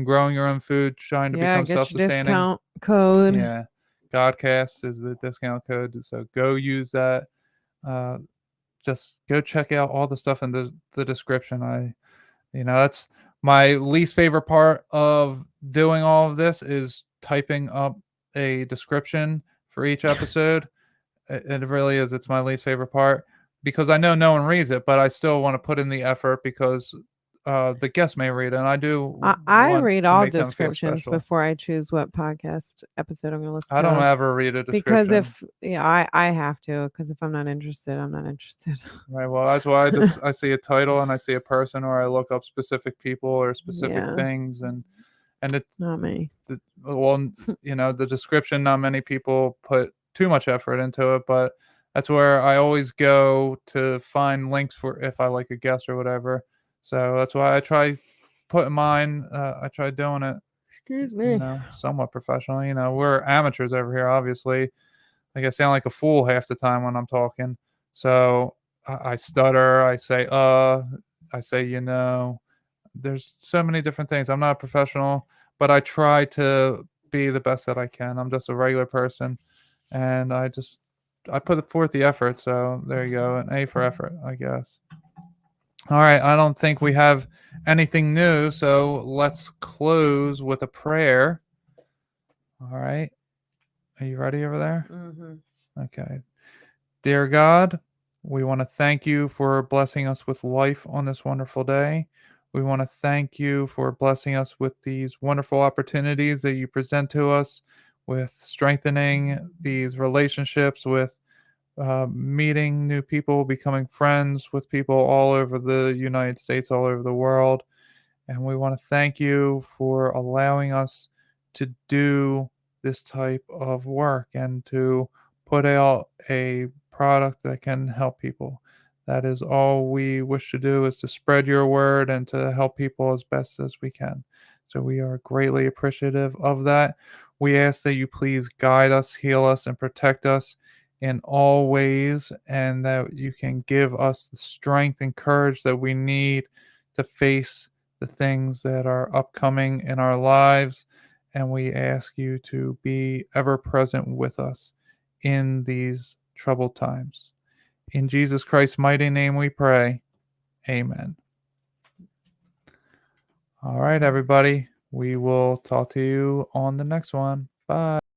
growing your own food, trying to become Get your self-sustaining. discount code. Yeah, Godcast is the discount code, so go use that. Just go check out all the stuff in the description. That's my least favorite part of doing all of this is typing up a description for each episode. It really is. It's my least favorite part because I know no one reads it, but I still want to put in the effort because the guests may read it, and I do. I want read to all make them feel descriptions special. before I choose what podcast episode I'm going to listen to. I don't ever read a description because I have to, because if I'm not interested, I'm not interested. Right. Well, that's why I see a title and I see a person, or I look up specific people or specific things, and it's not me. The description. Not many people put too much effort into it, but that's where I always go to find links for if I like a guest or whatever. So that's why I try putting mine. I try doing it. Excuse me. Somewhat professionally. We're amateurs over here, obviously. Like I sound like a fool half the time when I'm talking. So I stutter. I say There's so many different things. I'm not a professional, but I try to be the best that I can. I'm just a regular person, and I put forth the effort. So there you go, an A for effort, I guess. All right, I don't think we have anything new, so let's close with a prayer. All right. Are you ready over there? Mm-hmm. Okay. Dear God, we want to thank you for blessing us with life on this wonderful day. We want to thank you for blessing us with these wonderful opportunities that you present to us, with strengthening these relationships, with meeting new people, becoming friends with people all over the United States, all over the world. And we want to thank you for allowing us to do this type of work and to put out a product that can help people. That is all we wish to do, is to spread your word and to help people as best as we can. So we are greatly appreciative of that. We ask that you please guide us, heal us, and protect us in all ways, and that you can give us the strength and courage that we need to face the things that are upcoming in our lives. And we ask you to be ever present with us in these troubled times. In Jesus Christ's mighty name we pray. Amen. All right, everybody. We will talk to you on the next one. Bye.